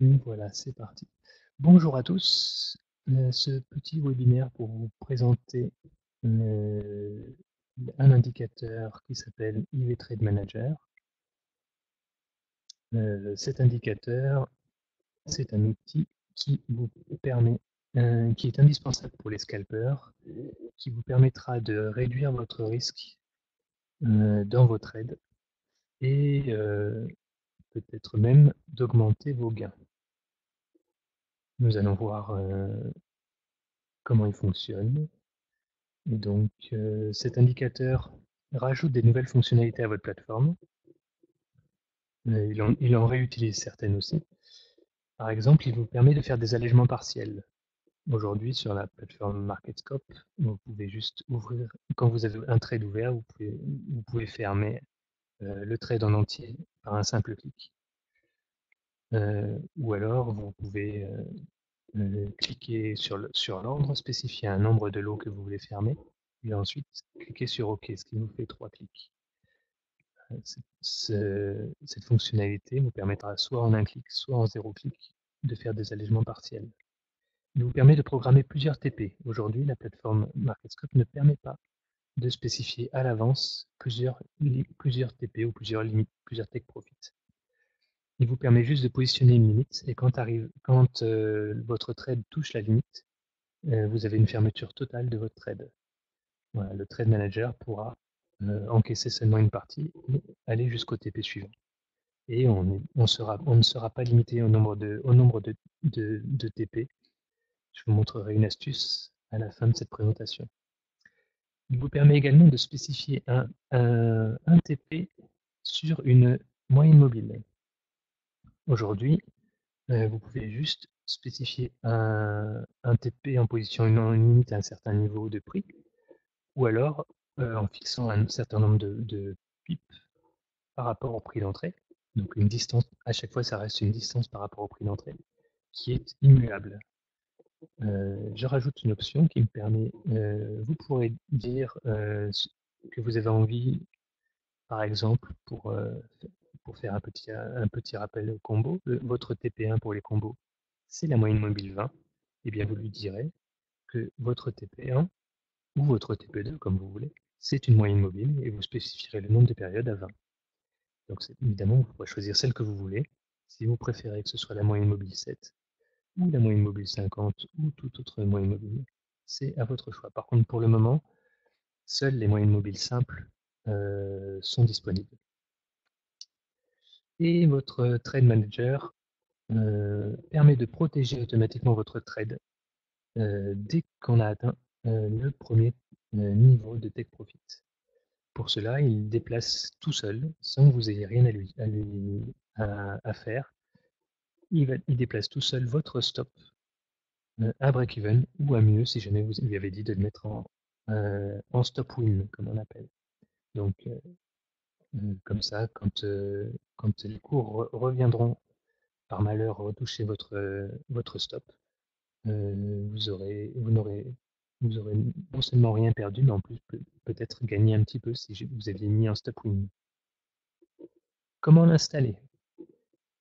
Voilà, c'est parti. Bonjour à tous. Ce petit webinaire pour vous présenter euh, un indicateur qui s'appelle EV Trade Manager. Cet indicateur, c'est un outil qui vous permet, qui est indispensable pour les scalpers, qui vous permettra de réduire votre risque dans vos trades et peut-être même d'augmenter vos gains. Nous allons voir comment il fonctionne. Et donc, cet indicateur rajoute des nouvelles fonctionnalités à votre plateforme. Il en réutilise certaines aussi. Par exemple, il vous permet de faire des allègements partiels. Aujourd'hui, sur la plateforme MarketScope, vous pouvez juste ouvrir, quand vous avez un trade ouvert, vous pouvez fermer le trade en entier par un simple clic. Ou alors, vous pouvez cliquer sur l'ordre, spécifier un nombre de lots que vous voulez fermer, et ensuite cliquer sur OK, ce qui nous fait 3 clics. Cette fonctionnalité vous permettra soit en un clic, soit en 0 clic de faire des allègements partiels. Il vous permet de programmer plusieurs TP. Aujourd'hui, la plateforme MarketScope ne permet pas de spécifier à l'avance plusieurs TP ou plusieurs limites, plusieurs take profits. Il vous permet juste de positionner une limite et quand votre trade touche la limite, vous avez une fermeture totale de votre trade. Voilà, le trade manager pourra encaisser seulement une partie et aller jusqu'au TP suivant. Et on ne sera pas limité au nombre de TP. Je vous montrerai une astuce à la fin de cette présentation. Il vous permet également de spécifier un TP sur une moyenne mobile. Aujourd'hui, vous pouvez juste spécifier un TP en position une limite à un certain niveau de prix, ou alors en fixant un certain nombre de pips par rapport au prix d'entrée. Donc une distance, à chaque fois ça reste une distance par rapport au prix d'entrée, qui est immuable. Je rajoute une option qui me permet, vous pourrez dire que vous avez envie, par exemple, pour faire un petit rappel au combo, votre TP1 pour les combos, c'est la moyenne mobile 20, et bien vous lui direz que votre TP1 ou votre TP2, comme vous voulez, c'est une moyenne mobile et vous spécifierez le nombre de périodes à 20. Donc évidemment, vous pourrez choisir celle que vous voulez. Si vous préférez que ce soit la moyenne mobile 7 ou la moyenne mobile 50 ou toute autre moyenne mobile, c'est à votre choix. Par contre, pour le moment, seules les moyennes mobiles simples sont disponibles. Et votre Trade Manager permet de protéger automatiquement votre trade dès qu'on a atteint le premier niveau de take profit. Pour cela, il déplace tout seul, sans que vous ayez rien à faire. Il déplace tout seul votre stop à break-even ou à mieux si jamais vous lui avez dit de le mettre en stop win, comme on appelle. Donc, comme ça, quand les cours reviendront par malheur retoucher votre stop, vous n'aurez non seulement rien perdu, mais en plus peut-être gagné un petit peu si vous aviez mis un stop win. Comment l'installer?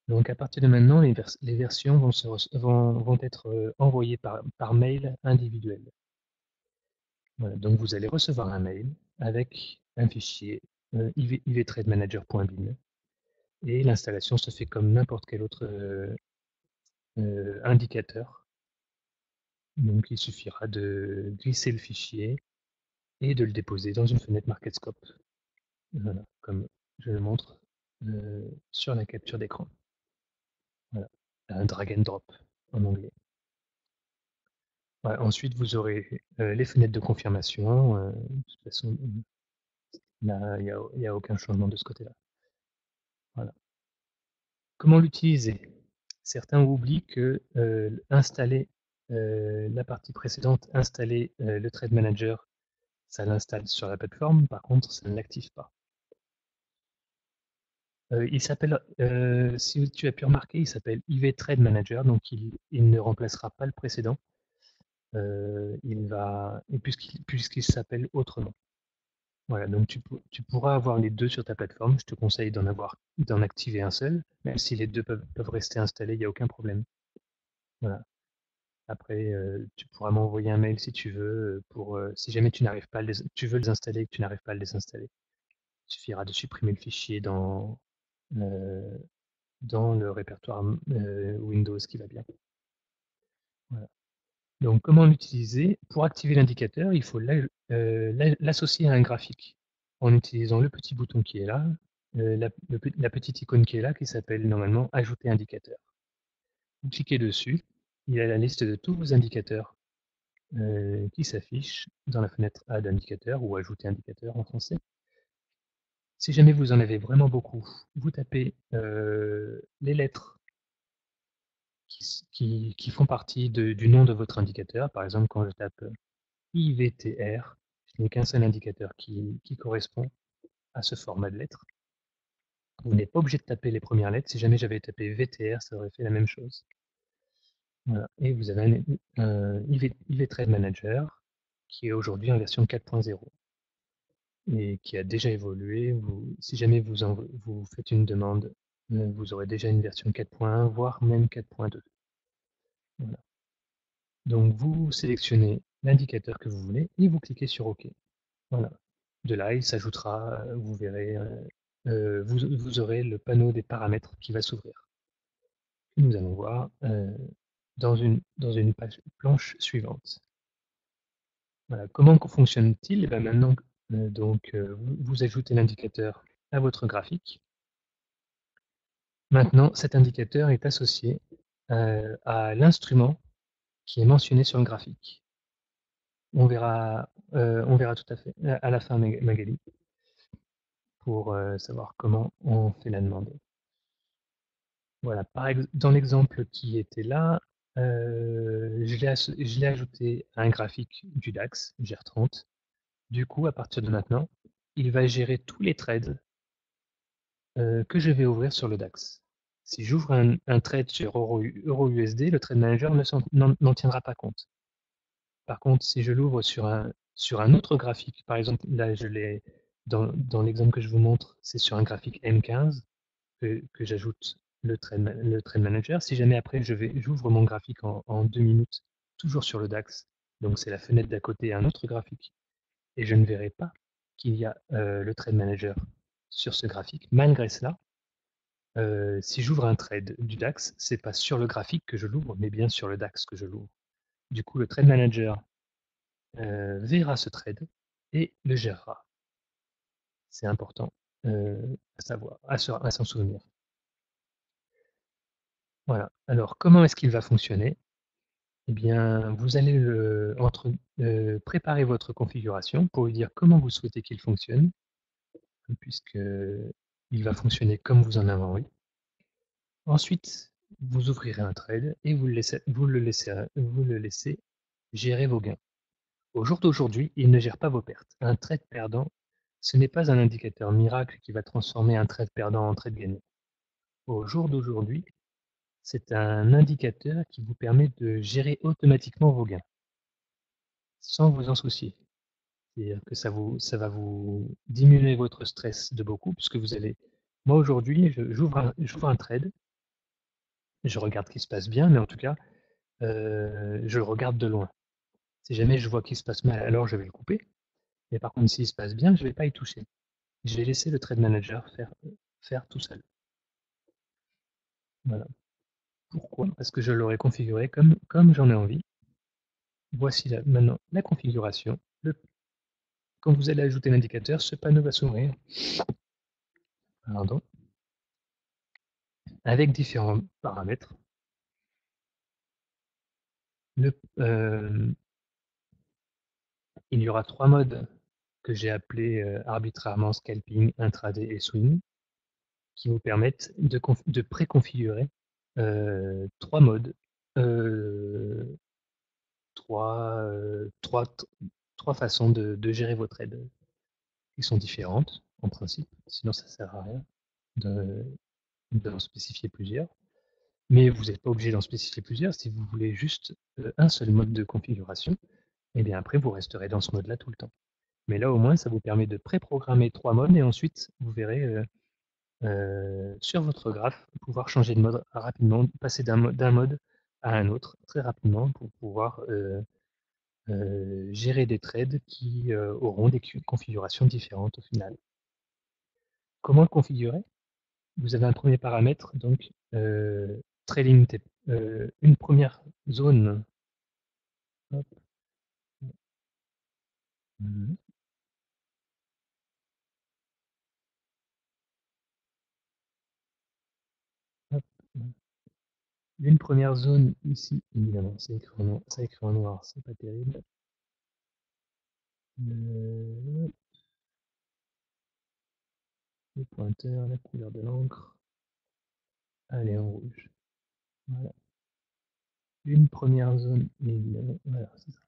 Donc à partir de maintenant, les versions vont être envoyées par mail individuel. Voilà, donc vous allez recevoir un mail avec un fichier ivtrademanager.bin et l'installation se fait comme n'importe quel autre indicateur. Donc il suffira de glisser le fichier et de le déposer dans une fenêtre MarketScope. Voilà, comme je le montre sur la capture d'écran. Voilà, un drag and drop en anglais. Voilà, ensuite, vous aurez les fenêtres de confirmation. De toute façon, là, il n'y a aucun changement de ce côté-là. Voilà. Comment l'utiliser? Certains oublient que installer la partie précédente, installer le Trade Manager, ça l'installe sur la plateforme, par contre, ça ne l'active pas. Il s'appelle, si tu as pu remarquer, il s'appelle IV Trade Manager, donc il ne remplacera pas le précédent. Puisqu'il s'appelle autrement. Voilà, donc tu pourras avoir les 2 sur ta plateforme. Je te conseille d'en activer un seul, même si les 2 peuvent rester installés, il y a aucun problème. Voilà. Après, tu pourras m'envoyer un mail si tu veux, pour, si jamais tu veux les installer et que tu n'arrives pas à les installer. Il suffira de supprimer le fichier heu, dans le répertoire, Windows qui va bien. Voilà. Donc comment l'utiliser? Pour activer l'indicateur, il faut l'associer à un graphique en utilisant le petit bouton qui est là, la petite icône qui est là qui s'appelle normalement ajouter indicateur. Vous cliquez dessus, il y a la liste de tous vos indicateurs qui s'affichent dans la fenêtre Add indicateur ou Ajouter indicateur en français. Si jamais vous en avez vraiment beaucoup, vous tapez les lettres qui font partie du nom de votre indicateur. Par exemple, quand je tape IVTR, je n'ai qu'un seul indicateur qui correspond à ce format de lettres. Vous n'êtes pas obligé de taper les premières lettres. Si jamais j'avais tapé VTR, ça aurait fait la même chose. Voilà. Et vous avez un IV Trade Manager qui est aujourd'hui en version 4.0 et qui a déjà évolué. Si jamais vous faites une demande, vous aurez déjà une version 4.1, voire même 4.2. Voilà. Donc vous sélectionnez l'indicateur que vous voulez et vous cliquez sur OK. Voilà. De là, il s'ajoutera, vous verrez, vous aurez le panneau des paramètres qui va s'ouvrir. Nous allons voir dans une planche suivante. Voilà. Comment fonctionne-t-il? Eh ben maintenant, vous ajoutez l'indicateur à votre graphique. Maintenant, cet indicateur est associé à l'instrument qui est mentionné sur le graphique. On verra tout à fait à la fin, Magali, pour savoir comment on fait la demande. Voilà, dans l'exemple qui était là, je l'ai ajouté à un graphique du DAX, GR30. Du coup, à partir de maintenant, il va gérer tous les trades que je vais ouvrir sur le DAX. Si j'ouvre un trade sur Euro-USD, le Trade Manager n'en tiendra pas compte. Par contre, si je l'ouvre sur un autre graphique, par exemple, là, dans l'exemple que je vous montre, c'est sur un graphique M15 que j'ajoute le trade Manager. Si jamais après, j'ouvre mon graphique en 2 minutes, toujours sur le DAX, donc c'est la fenêtre d'à côté, un autre graphique, et je ne verrai pas qu'il y a le Trade Manager sur ce graphique. Malgré cela, si j'ouvre un trade du DAX, c'est pas sur le graphique que je l'ouvre, mais bien sur le DAX que je l'ouvre. Du coup, le Trade Manager verra ce trade et le gérera. C'est important à savoir, à s'en souvenir. Voilà. Alors, comment est-ce qu'il va fonctionner? Eh bien, vous allez préparer votre configuration pour lui dire comment vous souhaitez qu'il fonctionne, puisqu'il va fonctionner comme vous en avez envie. Ensuite, vous ouvrirez un trade et vous le laissez gérer vos gains. Au jour d'aujourd'hui, il ne gère pas vos pertes. Un trade perdant, ce n'est pas un indicateur miracle qui va transformer un trade perdant en trade gagnant. Au jour d'aujourd'hui, c'est un indicateur qui vous permet de gérer automatiquement vos gains, sans vous en soucier. C'est-à-dire que ça va vous diminuer votre stress de beaucoup, puisque moi aujourd'hui, j'ouvre un trade, je regarde qu'il se passe bien, mais en tout cas, je le regarde de loin. Si jamais je vois qu'il se passe mal, alors je vais le couper. Mais par contre, s'il se passe bien, je ne vais pas y toucher. Je vais laisser le Trade Manager faire tout seul. Voilà. Pourquoi? Parce que je l'aurai configuré comme j'en ai envie. Voici maintenant la configuration. Quand vous allez ajouter l'indicateur, ce panneau va s'ouvrir. Pardon. Avec différents paramètres. Il y aura 3 modes que j'ai appelés arbitrairement scalping, intraday et swing, qui vous permettent de préconfigurer 3 modes, euh, 3 façons de gérer vos trades qui sont différentes en principe, sinon ça ne sert à rien d'en spécifier plusieurs. Mais vous n'êtes pas obligé d'en spécifier plusieurs. Si vous voulez juste un seul mode de configuration, et bien après vous resterez dans ce mode-là tout le temps. Mais là, au moins, ça vous permet de préprogrammer 3 modes et ensuite, vous verrez sur votre graphe, pouvoir changer de mode rapidement, passer d'un mode à un autre très rapidement pour pouvoir gérer des trades qui auront des configurations différentes au final. Comment le configurer? Vous avez un premier paramètre, donc trailing une première zone. Hop, mhm, hop, une première zone ici, évidemment, c'est écrit en noir, ça écrit en noir, c'est pas terrible. Le pointeur, la couleur de l'encre, elle est en rouge. Voilà. Une première zone, évidemment, voilà, c'est ça.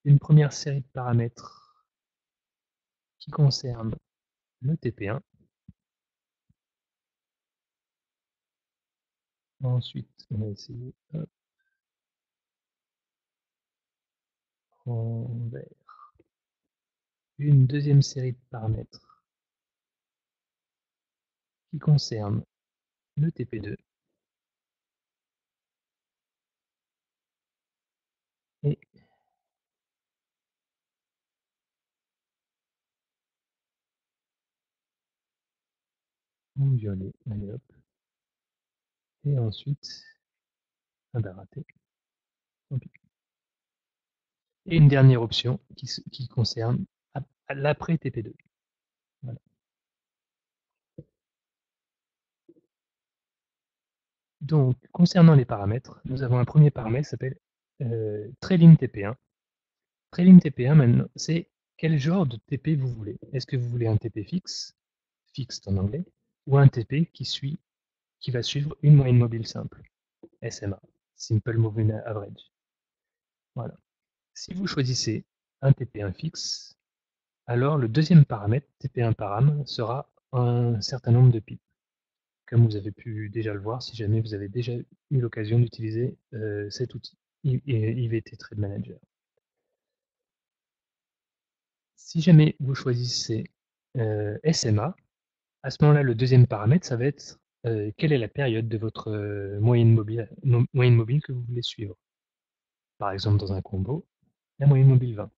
Une première série de paramètres qui concerne le TP1. Ensuite, on va essayer hop, en vert. Une deuxième série de paramètres qui concerne le TP2. Et en violet, allez hop. Et ensuite, ah bah raté, tant pis. Et une dernière option qui concerne l'après TP2. Voilà. Donc, concernant les paramètres, nous avons un premier paramètre qui s'appelle trailing TP1. Trailing TP1, maintenant, c'est quel genre de TP vous voulez. Est-ce que vous voulez un TP fixe, fixed en anglais, ou un TP qui va suivre une moyenne mobile simple, SMA, Simple Moving Average. Voilà. Si vous choisissez un TP1 fixe, alors le deuxième paramètre, TP1 param, sera un certain nombre de pips, comme vous avez pu déjà le voir si jamais vous avez déjà eu l'occasion d'utiliser cet outil, IVT Trade Manager. Si jamais vous choisissez SMA, à ce moment-là, le deuxième paramètre, ça va être quelle est la période de votre moyenne mobile que vous voulez suivre. Par exemple, dans un combo, la moyenne mobile 20.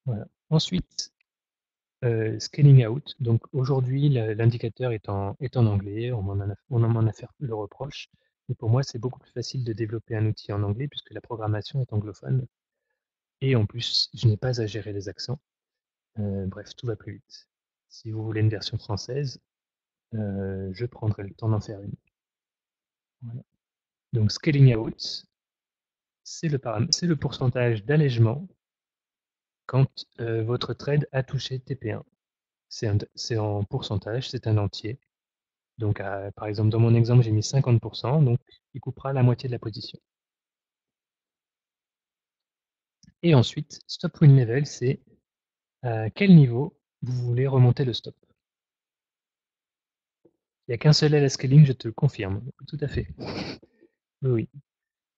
Voilà. Ensuite, scaling out. Donc aujourd'hui, l'indicateur est en anglais, on m'en a fait le reproche. Mais pour moi, c'est beaucoup plus facile de développer un outil en anglais puisque la programmation est anglophone. Et en plus, je n'ai pas à gérer les accents. Bref, tout va plus vite. Si vous voulez une version française, je prendrai le temps d'en faire une. Voilà. Donc scaling out, c'est le pourcentage d'allègement quand votre trade a touché TP1. C'est en pourcentage, c'est un entier. Donc par exemple, dans mon exemple, j'ai mis 50%, donc il coupera la moitié de la position. Et ensuite, stop win level, c'est à quel niveau vous voulez remonter le stop. Il n'y a qu'un seul LS scaling, je te le confirme. Tout à fait. Oui, oui.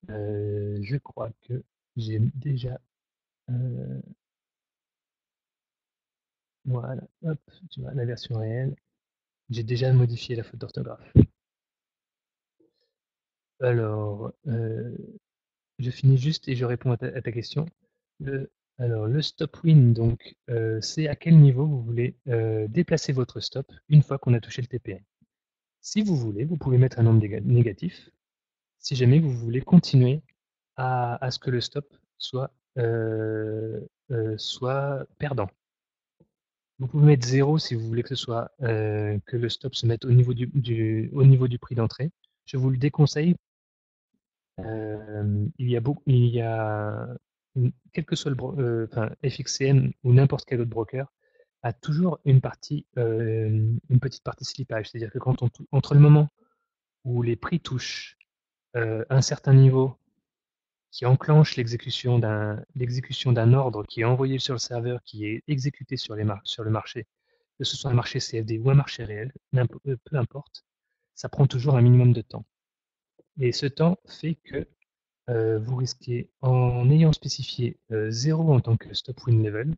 Je crois que j'ai déjà... voilà, hop, tu vois, la version réelle. J'ai déjà modifié la faute d'orthographe. Alors, je finis juste et je réponds à ta question. Alors, le stop win, donc, c'est à quel niveau vous voulez déplacer votre stop une fois qu'on a touché le TP1. Si vous voulez, vous pouvez mettre un nombre négatif. Si jamais vous voulez continuer à ce que le stop soit perdant. Vous pouvez mettre 0 si vous voulez que que le stop se mette au niveau du prix d'entrée. Je vous le déconseille. Il y a quel que soit FXCM ou n'importe quel autre broker a toujours une petite partie slippage. C'est-à-dire que entre le moment où les prix touchent un certain niveau qui enclenche l'exécution d'un ordre qui est envoyé sur le serveur, qui est exécuté sur le marché, que ce soit un marché CFD ou un marché réel, peu importe, ça prend toujours un minimum de temps. Et ce temps fait que vous risquez, en ayant spécifié 0 en tant que stop win level,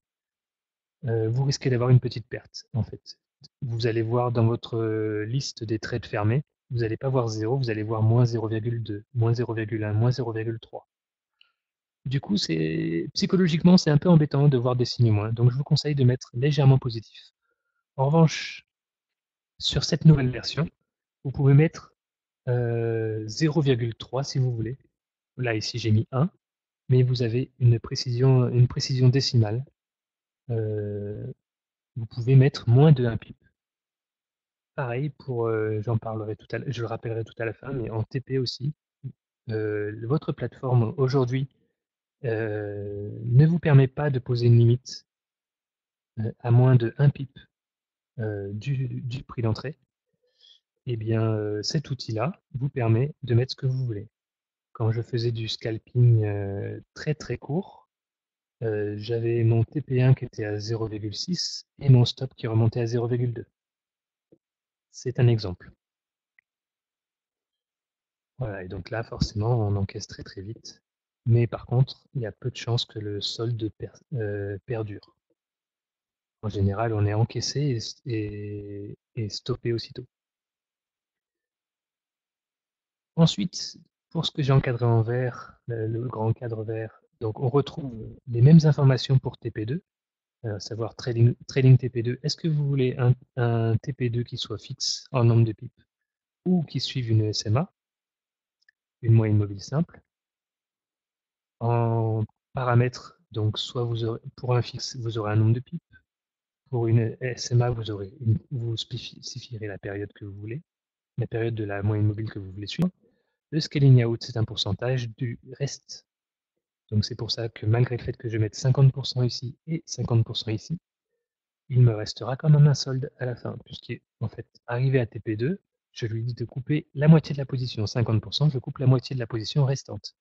vous risquez d'avoir une petite perte, en fait. Vous allez voir dans votre liste des trades fermés, vous n'allez pas voir 0, vous allez voir moins 0,2, moins 0,1, moins 0,3. Du coup, psychologiquement, c'est un peu embêtant de voir des signes moins, donc je vous conseille de mettre légèrement positif. En revanche, sur cette nouvelle version, vous pouvez mettre 0,3 si vous voulez. Là, ici, j'ai mis 1, mais vous avez une précision décimale. Vous pouvez mettre moins de 1 pip. Pareil pour, je le rappellerai tout à la fin, mais en TP aussi, votre plateforme aujourd'hui ne vous permet pas de poser une limite à moins de 1 pip du prix d'entrée. Eh bien, cet outil-là vous permet de mettre ce que vous voulez. Quand je faisais du scalping très très court, j'avais mon TP1 qui était à 0,6 et mon stop qui remontait à 0,2. C'est un exemple. Voilà, et donc là, forcément, on encaisse très très vite. Mais par contre, il y a peu de chances que le solde perdure. En général, on est encaissé et stoppé aussitôt. Ensuite, pour ce que j'ai encadré en vert, le grand cadre vert, donc on retrouve les mêmes informations pour TP2, à savoir trading TP2. Est-ce que vous voulez un TP2 qui soit fixe en nombre de pips ou qui suive une SMA, une moyenne mobile simple? En paramètres, donc soit pour un fixe, vous aurez un nombre de pips. Pour une SMA, vous spécifierez la période que vous voulez, la période de la moyenne mobile que vous voulez suivre. Le scaling out, c'est un pourcentage du reste. Donc c'est pour ça que malgré le fait que je mette 50% ici et 50% ici, il me restera quand même un solde à la fin, puisqu'en fait, arrivé à TP2, je lui dis de couper la moitié de la position, 50%, je coupe la moitié de la position restante.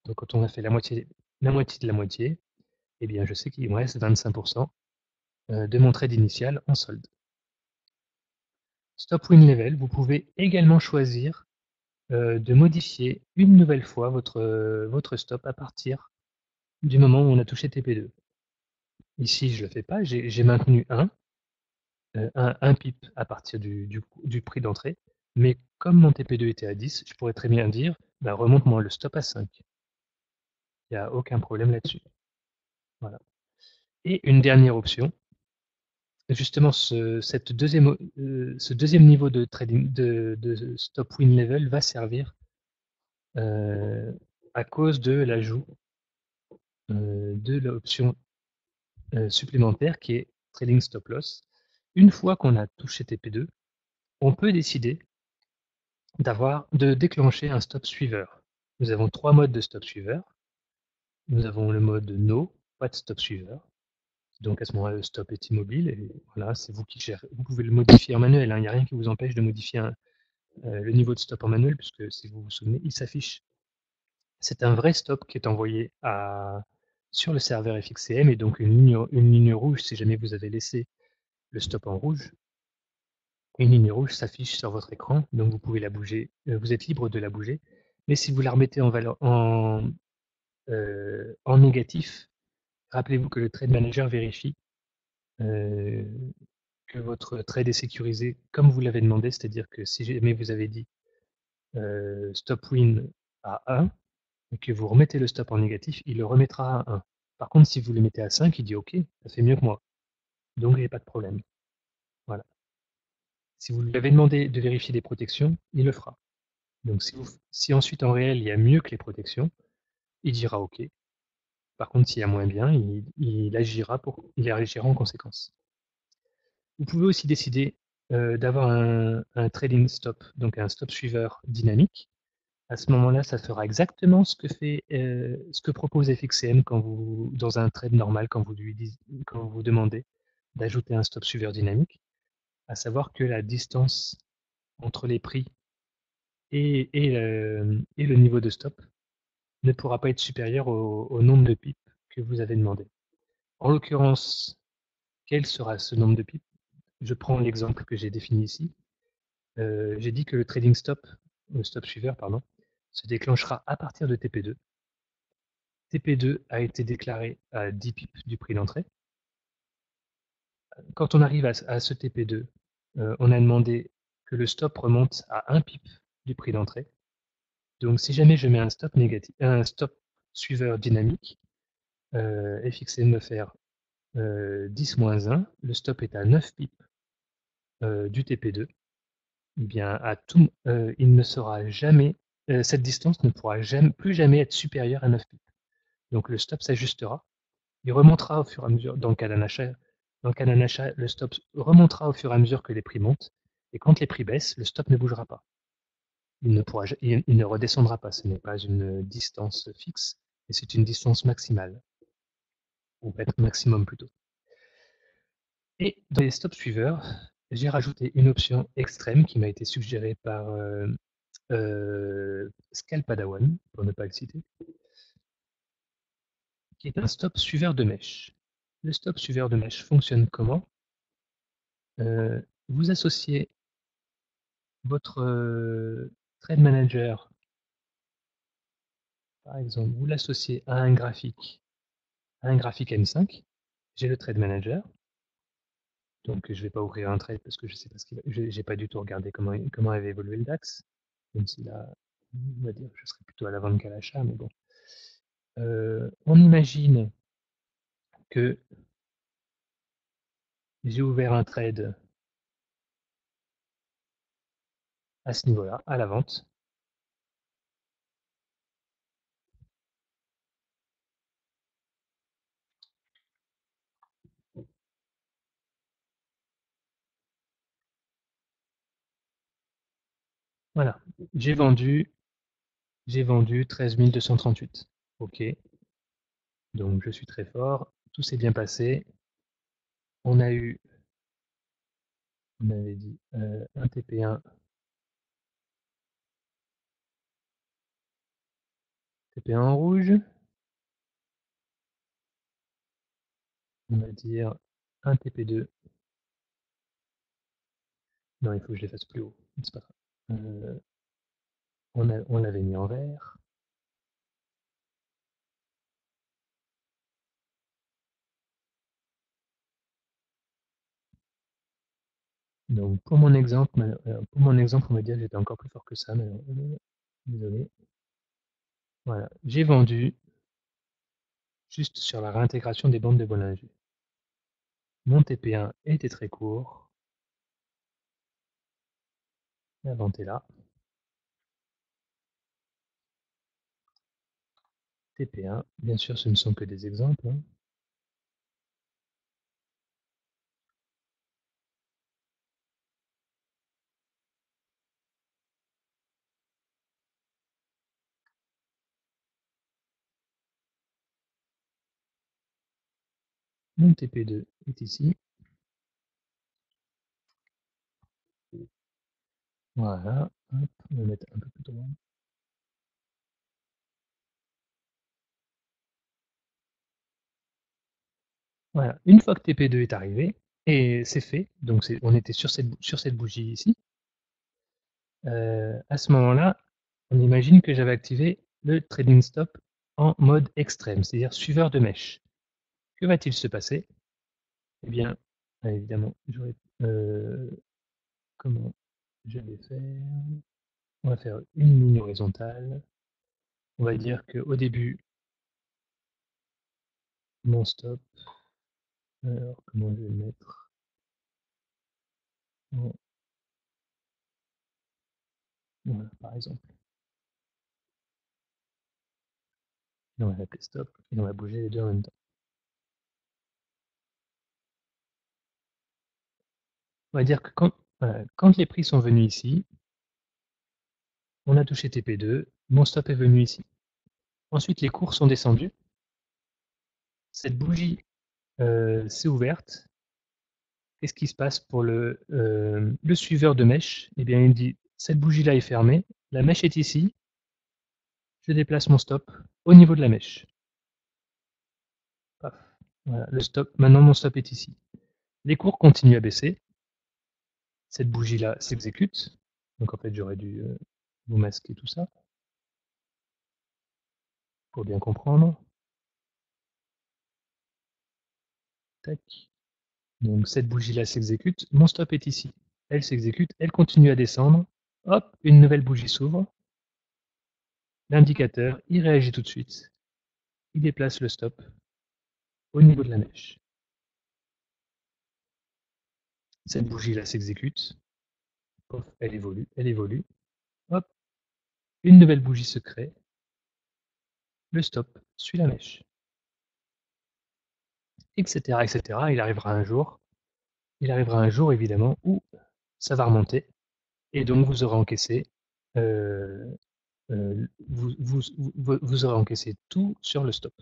Donc quand on a fait la moitié de la moitié, eh bien je sais qu'il me reste 25% de mon trade initial en solde. Stop win level, vous pouvez également choisir de modifier une nouvelle fois votre stop à partir du moment où on a touché TP2. Ici, je ne le fais pas, j'ai maintenu un pip à partir du prix d'entrée, mais comme mon TP2 était à 10, je pourrais très bien dire, bah, remonte-moi le stop à 5. Il n'y a aucun problème là-dessus. Voilà. Et une dernière option, justement, ce deuxième niveau de trading, de stop win level va servir à cause de l'ajout de l'option supplémentaire qui est trading stop loss. Une fois qu'on a touché TP2, on peut décider de déclencher un stop suiveur. Nous avons 3 modes de stop suiveur. Nous avons le mode no, pas de stop suiveur. Donc à ce moment-là, le stop est immobile et voilà, c'est vous qui gérez. Vous pouvez le modifier en manuel, hein. Il n'y a rien qui vous empêche de modifier le niveau de stop en manuel, puisque si vous vous souvenez, il s'affiche. C'est un vrai stop qui est envoyé sur le serveur FXCM et donc une ligne rouge si jamais vous avez laissé le stop en rouge. Une ligne rouge s'affiche sur votre écran, donc vous pouvez la bouger, vous êtes libre de la bouger. Mais si vous la remettez en négatif, rappelez-vous que le Trade Manager vérifie euh, que votre trade est sécurisé comme vous l'avez demandé, c'est-à-dire que si jamais vous avez dit stop win à 1 et que vous remettez le stop en négatif, il le remettra à 1. Par contre, si vous le mettez à 5, il dit OK, ça fait mieux que moi. Donc, il n'y a pas de problème. Voilà. Si vous lui avez demandé de vérifier des protections, il le fera. Donc, si ensuite en réel il y a mieux que les protections, il dira OK. Par contre, s'il y a moins bien, il agira en conséquence. Vous pouvez aussi décider d'avoir un trading stop, donc un stop suiveur dynamique. À ce moment-là, ça fera exactement ce que propose FXCM dans un trade normal, quand vous demandez d'ajouter un stop suiveur dynamique, à savoir que la distance entre les prix et le niveau de stop ne pourra pas être supérieure au nombre de pips que vous avez demandé. En l'occurrence, quel sera ce nombre de pips? Je prends l'exemple que j'ai défini ici. J'ai dit que le stop suiveur, pardon, se déclenchera à partir de TP2. TP2 a été déclaré à 10 pips du prix d'entrée. Quand on arrive à ce TP2, on a demandé que le stop remonte à 1 pip du prix d'entrée. Donc si jamais je mets un stop négatif, un stop suiveur dynamique, fxé me faire 10 moins 1, le stop est à 9 pips du TP2, eh bien, il ne sera jamais, cette distance ne pourra plus jamais être supérieure à 9 pips. Donc le stop s'ajustera, il remontera au fur et à mesure, dans le cas d'un achat, le stop remontera au fur et à mesure que les prix montent, et quand les prix baissent, le stop ne bougera pas. Il ne redescendra pas, ce n'est pas une distance fixe, mais c'est une distance maximale, ou maximum plutôt. Et dans les stop suiveurs, j'ai rajouté une option extrême qui m'a été suggérée par Scalpadawan, pour ne pas le citer, qui est un stop suiveur de mèche. Le stop suiveur de mèche fonctionne comment? Vous associez votre trade manager, par exemple, vous l'associez à un graphique M5. J'ai le trade manager, donc je ne vais pas ouvrir un trade parce que je sais pas j'ai pas du tout regardé comment avait évolué le DAX, même si là, on va dire, je serais plutôt à la vente qu'à l'achat, mais bon. On imagine que j'ai ouvert un trade à ce niveau-là, à la vente. Voilà, j'ai vendu 13 238. Ok, donc je suis très fort, tout s'est bien passé. On a eu, on avait dit un TP1, TP1 en rouge, on va dire un TP2. Non, il faut que je les fasse plus haut, c'est pas grave. On l'avait mis en vert. Donc pour mon exemple, on va dire que j'étais encore plus fort que ça, mais désolé. Voilà, j'ai vendu juste sur la réintégration des bandes de Bollinger. Mon TP1 était très court, la vente est là. TP1, bien sûr ce ne sont que des exemples, hein. Mon TP2 est ici. Voilà, hop, on va mettre un peu plus droit. Voilà, une fois que TP2 est arrivé, et c'est fait, donc on était sur cette bougie ici, à ce moment-là, on imagine que j'avais activé le trading stop en mode extrême, c'est-à-dire suiveur de mèche. Que va-t-il se passer? Eh bien, évidemment, comment je vais faire? On va faire une ligne horizontale. On va dire qu'au début, mon stop, alors comment je vais le mettre? Voilà, par exemple. Et on va l'appeler stop, et on va bouger les deux en même temps. On va dire que quand les prix sont venus ici, on a touché TP2, mon stop est venu ici. Ensuite, les cours sont descendus. Cette bougie s'est ouverte. Qu'est-ce qui se passe pour le suiveur de mèche? Eh bien, il dit, cette bougie-là est fermée, la mèche est ici, je déplace mon stop au niveau de la mèche. Paf. Voilà, le stop. Maintenant, mon stop est ici. Les cours continuent à baisser. Cette bougie-là s'exécute. Donc, en fait, j'aurais dû vous masquer tout ça. pour bien comprendre. Tac. Donc cette bougie-là s'exécute, mon stop est ici. Elle s'exécute, elle continue à descendre. Hop, une nouvelle bougie s'ouvre. L'indicateur, il réagit tout de suite. Il déplace le stop au niveau de la mèche. Cette bougie-là s'exécute. Elle évolue, elle évolue. Hop, une nouvelle bougie se crée. Le stop suit la mèche. Etc. etc. Il arrivera un jour évidemment où ça va remonter et donc vous aurez encaissé vous aurez encaissé tout sur le stop.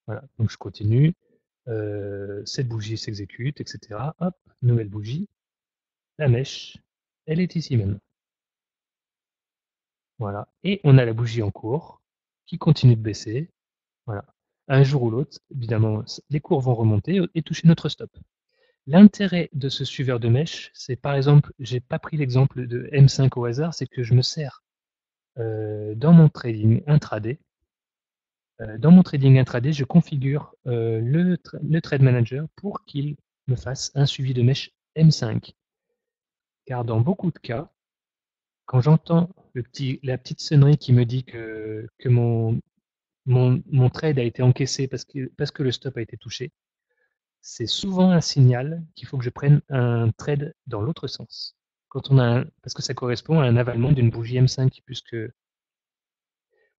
Voilà, donc je continue. Cette bougie s'exécute, etc. Hop, nouvelle bougie. La mèche, elle est ici même. Voilà. Et on a la bougie en cours qui continue de baisser. Voilà. Un jour ou l'autre, évidemment, les cours vont remonter et toucher notre stop. L'intérêt de ce suiveur de mèche, c'est par exemple, j'ai pas pris l'exemple de M5 au hasard, c'est que je me sers dans mon trading intraday. Dans mon trading intraday, je configure le Trade Manager pour qu'il me fasse un suivi de mèche M5. Car dans beaucoup de cas, quand j'entends la petite sonnerie qui me dit que mon trade a été encaissé parce que le stop a été touché, c'est souvent un signal qu'il faut que je prenne un trade dans l'autre sens. Parce que ça correspond à un avalement d'une bougie M5, puisque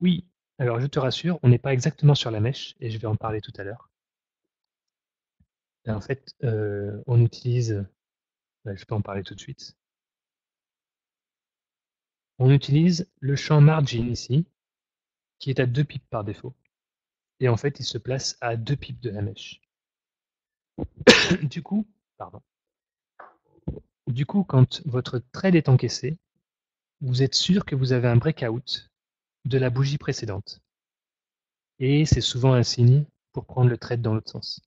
oui, alors je te rassure, on n'est pas exactement sur la mèche, et je vais en parler tout à l'heure. En fait, on utilise, je peux en parler tout de suite, on utilise le champ margin ici, qui est à 2 pips par défaut. Et en fait, il se place à 2 pips de la mèche. Du coup, pardon. Du coup, quand votre trade est encaissé, vous êtes sûr que vous avez un breakout de la bougie précédente. Et c'est souvent un signe pour prendre le trade dans l'autre sens.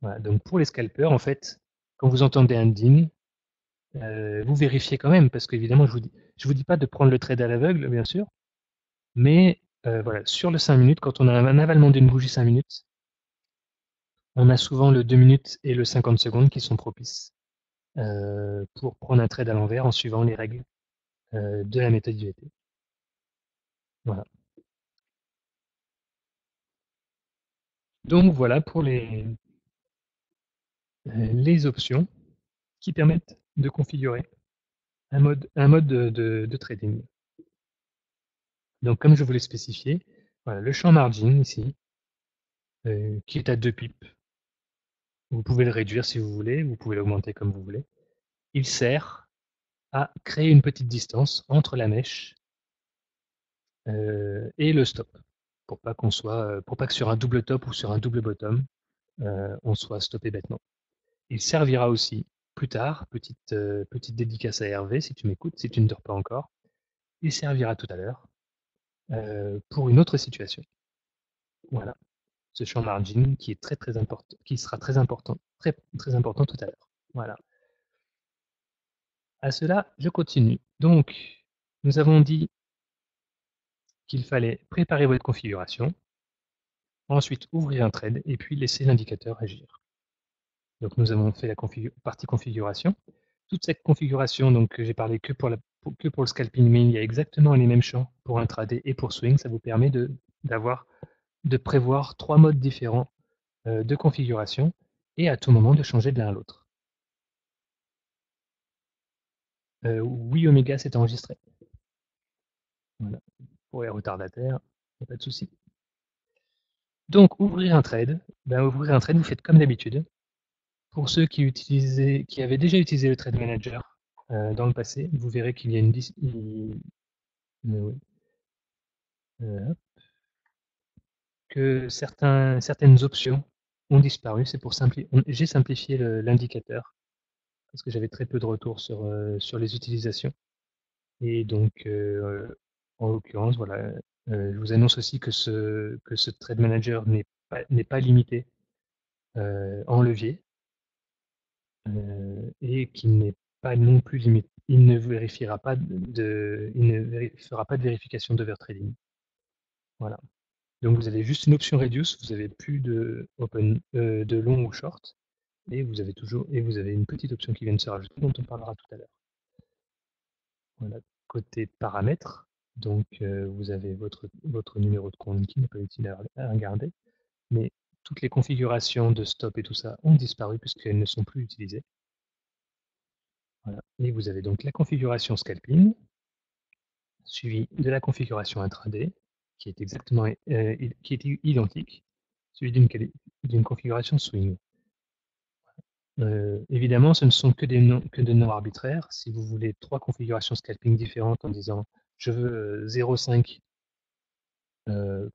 Voilà, donc pour les scalpers, en fait, quand vous entendez un ding, vous vérifiez quand même, parce qu'évidemment, je vous dis pas de prendre le trade à l'aveugle, bien sûr, mais voilà, sur le 5 minutes, quand on a un avalement d'une bougie 5 minutes, on a souvent le 2 minutes et le 50 secondes qui sont propices pour prendre un trade à l'envers en suivant les règles de la méthode IVT. Voilà. Donc voilà pour les options qui permettent de configurer un mode de trading. Donc comme je vous l'ai spécifié, voilà, le champ margin ici, qui est à 2 pips. Vous pouvez le réduire si vous voulez, vous pouvez l'augmenter comme vous voulez. Il sert à créer une petite distance entre la mèche et le stop, pour pas que sur un double top ou sur un double bottom, on soit stoppé bêtement. Il servira aussi plus tard, petite dédicace à Hervé, si tu m'écoutes, si tu ne dors pas encore, il servira tout à l'heure pour une autre situation. Voilà, ce champ margin qui est très important, qui sera très important tout à l'heure. Voilà. À cela, je continue. Donc, nous avons dit qu'il fallait préparer votre configuration, ensuite ouvrir un trade et puis laisser l'indicateur agir. Donc nous avons fait la partie configuration. Toute cette configuration, donc j'ai parlé que pour le scalping, mais il y a exactement les mêmes champs pour intraday et pour swing. Ça vous permet de prévoir 3 modes différents de configuration et à tout moment de changer de l'un à l'autre. Oui, Omega s'est enregistré. Voilà. Pour les retardataires, il n'y a pas de souci. Donc, ouvrir un trade, vous faites comme d'habitude. Pour ceux qui avaient déjà utilisé le Trade Manager dans le passé, vous verrez qu'il y a que certaines options ont disparu. C'est pour simplifier. J'ai simplifié l'indicateur parce que j'avais très peu de retours sur les utilisations. Et donc, en l'occurrence, voilà, je vous annonce aussi que ce Trade Manager n'est pas limité en levier et qu'il n'est pas non plus limité. Il ne fera pas de vérification d'overtrading. Voilà. Donc vous avez juste une option reduce, vous avez plus de open, de long ou short, et vous avez une petite option qui vient de se rajouter dont on parlera tout à l'heure. Voilà. Côté paramètres, donc vous avez votre numéro de compte qui n'est pas utile à regarder, mais toutes les configurations de stop et tout ça ont disparu puisqu'elles ne sont plus utilisées. Voilà. Et vous avez donc la configuration scalping, suivie de la configuration intraday, qui est exactement qui est identique, suivie d'une configuration swing. Évidemment, ce ne sont que des noms arbitraires. Si vous voulez trois configurations scalping différentes en disant je veux 0,5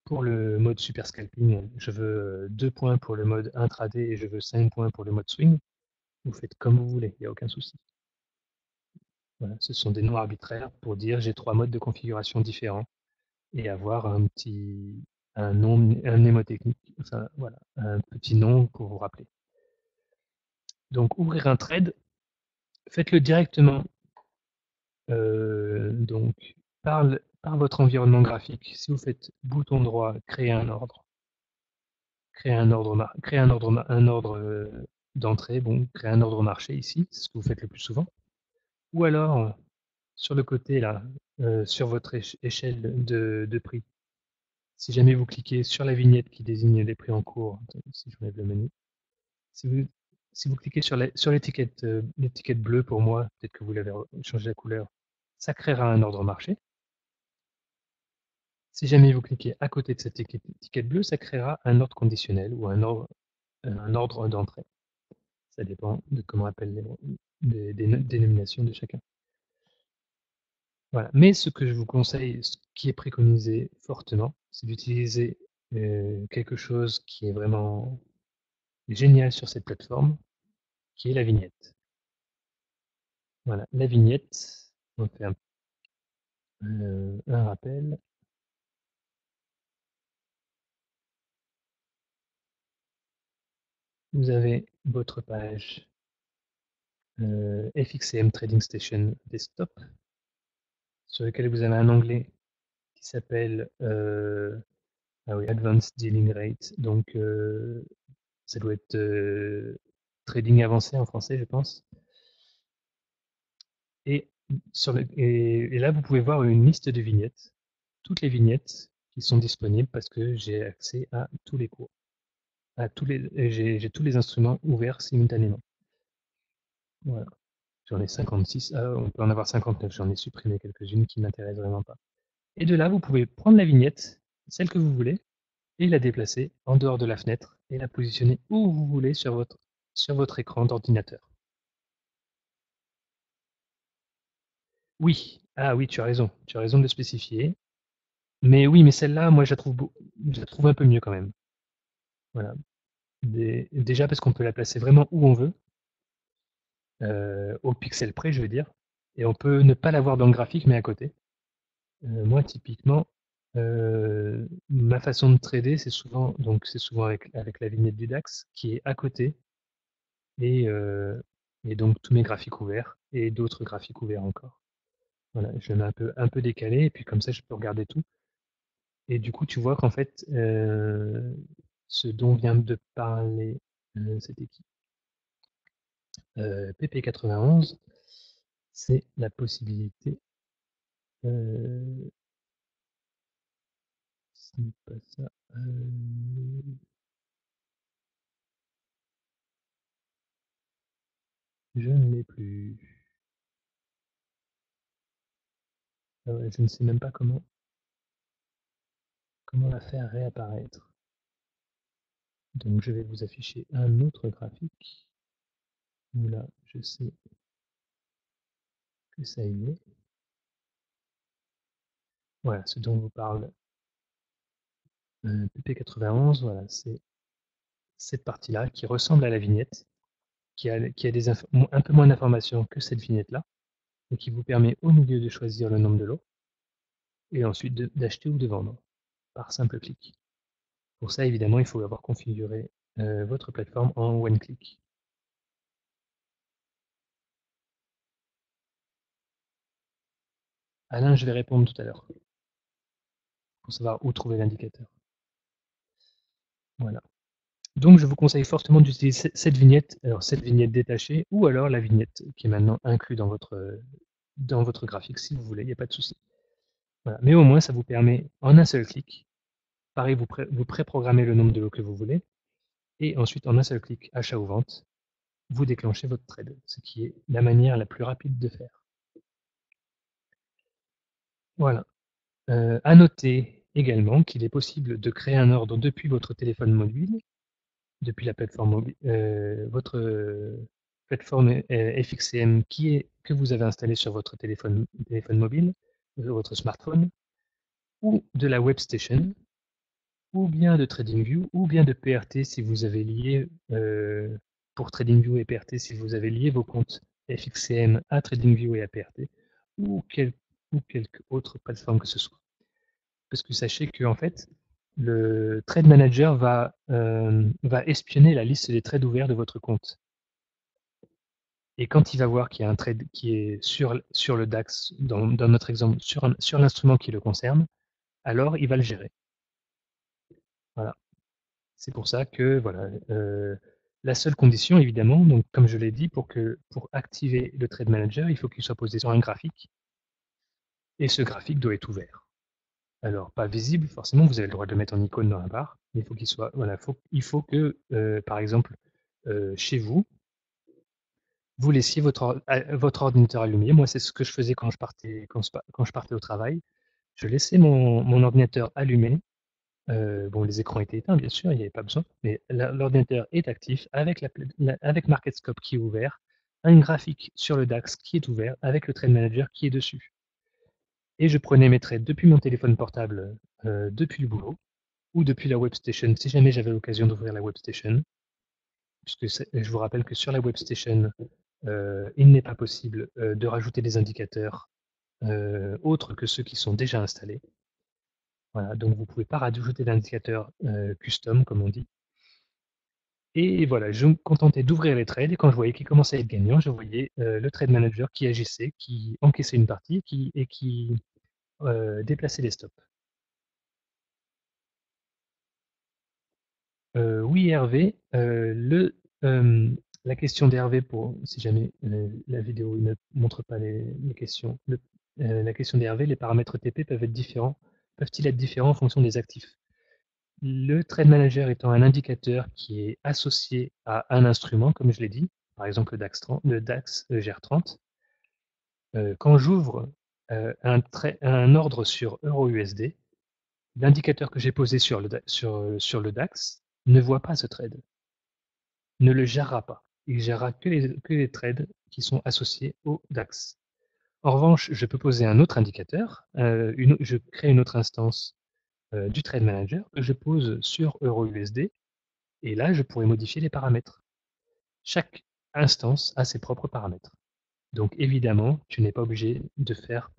pour le mode super scalping, je veux 2 points pour le mode intraday et je veux 5 points pour le mode swing, vous faites comme vous voulez, il n'y a aucun souci. Voilà, ce sont des noms arbitraires pour dire j'ai trois modes de configuration différents et avoir un nom, un mnémotechnique, enfin voilà, un petit nom pour vous rappeler. Donc ouvrir un trade, faites-le directement donc par votre environnement graphique. Si vous faites bouton droit, créer un ordre, un ordre d'entrée, bon, créer un ordre marché ici, c'est ce que vous faites le plus souvent. Ou alors, sur le côté là, sur votre échelle de prix, si jamais vous cliquez sur la vignette qui désigne les prix en cours, si je m'enlève le menu, si vous, si vous cliquez sur l'étiquette bleue pour moi, peut-être que vous l'avez changé la couleur, ça créera un ordre marché. Si jamais vous cliquez à côté de cette étiquette bleue, ça créera un ordre conditionnel ou un ordre d'entrée. Ça dépend de comment on appelle des dénominations de chacun. Voilà. Mais ce que je vous conseille, ce qui est préconisé fortement, c'est d'utiliser quelque chose qui est vraiment génial sur cette plateforme, qui est la vignette. Voilà, la vignette, on fait un rappel. Vous avez votre page FXCM Trading Station Desktop, sur lequel vous avez un onglet qui s'appelle Advanced Dealing Rate. Donc, ça doit être trading avancé en français, je pense. Et, et là, vous pouvez voir une liste de vignettes, toutes les vignettes qui sont disponibles parce que j'ai accès à tous les cours. J'ai tous les instruments ouverts simultanément. Voilà. J'en ai 56. On peut en avoir 59. J'en ai supprimé quelques-unes qui ne m'intéressent vraiment pas. Et de là, vous pouvez prendre la vignette, celle que vous voulez, et la déplacer en dehors de la fenêtre et la positionner où vous voulez sur votre écran d'ordinateur. Oui, ah oui, tu as raison de le spécifier. Mais oui, mais celle-là, moi, je la trouve un peu mieux quand même. Voilà. Déjà parce qu'on peut la placer vraiment où on veut, au pixel près, je veux dire, et on peut ne pas l'avoir dans le graphique, mais à côté. Moi, typiquement, ma façon de trader, c'est souvent avec la vignette du DAX qui est à côté et, euh, et donc tous mes graphiques ouverts et d'autres graphiques ouverts encore. Voilà, je le mets un peu décalé et puis comme ça, je peux regarder tout. Et du coup, tu vois qu'en fait, ce dont vient de parler cette équipe PP91, c'est la possibilité, ce n'est pas ça, je ne l'ai plus. Ah ouais, je ne sais même pas comment la faire réapparaître. Donc je vais vous afficher un autre graphique où là je sais que ça y est. Voilà, ce dont vous parle PP91, voilà, c'est cette partie-là qui ressemble à la vignette, qui a un peu moins d'informations que cette vignette-là, et qui vous permet au milieu de choisir le nombre de lots, et ensuite d'acheter ou de vendre, par simple clic. Pour ça, évidemment, il faut avoir configuré votre plateforme en one-click. Alain, je vais répondre tout à l'heure. pour savoir où trouver l'indicateur. Voilà. Donc je vous conseille fortement d'utiliser cette vignette, alors cette vignette détachée, ou alors la vignette qui est maintenant inclue dans votre graphique, si vous voulez, il n'y a pas de souci. Voilà. Mais au moins, ça vous permet, en un seul clic, pareil, vous préprogrammez le nombre de lots que vous voulez, et ensuite, en un seul clic, achat ou vente, vous déclenchez votre trade, ce qui est la manière la plus rapide de faire. Voilà. À noter également qu'il est possible de créer un ordre depuis votre téléphone mobile, depuis la plateforme mobile, votre plateforme FXCM que vous avez installée sur votre téléphone mobile, votre smartphone, ou de la web station, ou bien de TradingView, ou bien de PRT si vous avez lié, pour TradingView et PRT, si vous avez lié vos comptes FXCM à TradingView et à PRT, ou quelque autre plateforme que ce soit. Parce que sachez que en fait, le Trade Manager va espionner la liste des trades ouverts de votre compte. Et quand il va voir qu'il y a un trade qui est sur le DAX, dans notre exemple, sur l'instrument qui le concerne, alors il va le gérer. Voilà. C'est pour ça que voilà, la seule condition, évidemment, donc comme je l'ai dit, pour activer le Trade Manager, il faut qu'il soit posé sur un graphique, et ce graphique doit être ouvert. Alors, pas visible, forcément, vous avez le droit de le mettre en icône dans la barre, mais il faut qu'il soit, voilà, il faut que, par exemple, chez vous, vous laissiez votre ordinateur allumé. Moi, c'est ce que je faisais quand je partais au travail. Je laissais mon ordinateur allumé. Bon, les écrans étaient éteints, bien sûr, il n'y avait pas besoin, mais l'ordinateur est actif avec MarketScope qui est ouvert, un graphique sur le DAX qui est ouvert avec le Trade Manager qui est dessus. Et je prenais mes trades depuis mon téléphone portable, depuis le boulot, ou depuis la WebStation, si jamais j'avais l'occasion d'ouvrir la WebStation, puisque je vous rappelle que sur la WebStation, il n'est pas possible de rajouter des indicateurs autres que ceux qui sont déjà installés. Voilà, donc vous ne pouvez pas rajouter d'indicateurs custom, comme on dit. Et voilà, je me contentais d'ouvrir les trades, et quand je voyais qu'ils commençaient à être gagnants, je voyais le Trade Manager qui agissait, qui encaissait une partie et qui déplaçait les stops. Oui, Hervé, la question d'Hervé, si jamais la vidéo ne montre pas les questions, la question d'Hervé, les paramètres TP peuvent-ils être différents en fonction des actifs? Le Trade Manager étant un indicateur qui est associé à un instrument, comme je l'ai dit, par exemple le DAX GR30, quand j'ouvre un ordre sur EURUSD, l'indicateur que j'ai posé sur le DAX ne voit pas ce trade, ne le gérera pas. Il gérera que les trades qui sont associés au DAX. En revanche, je peux poser un autre indicateur, je crée une autre instance du Trade Manager que je pose sur EURUSD, et là, je pourrais modifier les paramètres. Chaque instance a ses propres paramètres. Donc évidemment, tu n'es pas obligé de faire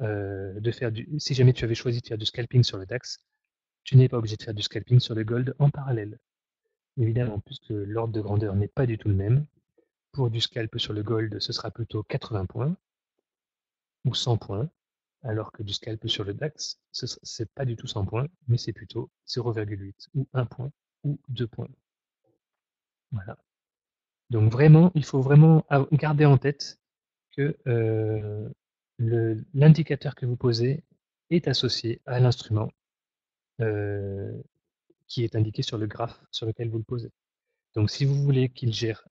si jamais tu avais choisi de faire du scalping sur le DAX, tu n'es pas obligé de faire du scalping sur le gold en parallèle. Évidemment, puisque l'ordre de grandeur n'est pas du tout le même. Pour du scalp sur le gold, ce sera plutôt 80 points ou 100 points, alors que du scalp sur le DAX, c'est pas du tout 100 points, mais c'est plutôt 0,8 ou 1 point ou 2 points. Voilà. Donc vraiment, il faut vraiment garder en tête que l'indicateur que vous posez est associé à l'instrument qui est indiqué sur le graphe sur lequel vous le posez. Donc si vous voulez qu'il gère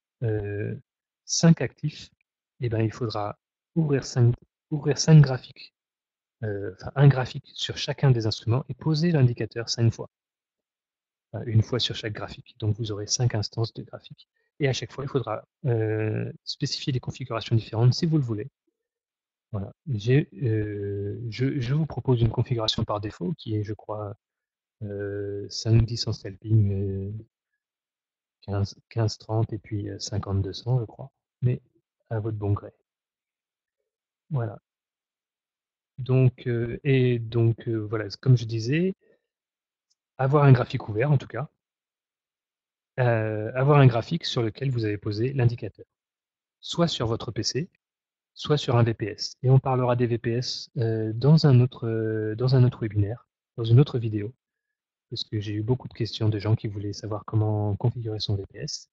5 actifs, eh ben, il faudra ouvrir 5 graphiques, enfin un graphique sur chacun des instruments et poser l'indicateur 5 fois. Enfin, une fois sur chaque graphique. Donc vous aurez 5 instances de graphiques. Et à chaque fois, il faudra spécifier des configurations différentes si vous le voulez. Voilà. Je vous propose une configuration par défaut qui est, je crois, 5-10 en scalping, 15-30 et puis 50-200, je crois. Mais à votre bon gré. Voilà. Donc, voilà, comme je disais, avoir un graphique ouvert en tout cas, avoir un graphique sur lequel vous avez posé l'indicateur, soit sur votre PC, soit sur un VPS. Et on parlera des VPS dans un autre webinaire. dans une autre vidéo, parce que j'ai eu beaucoup de questions de gens qui voulaient savoir comment configurer son VPS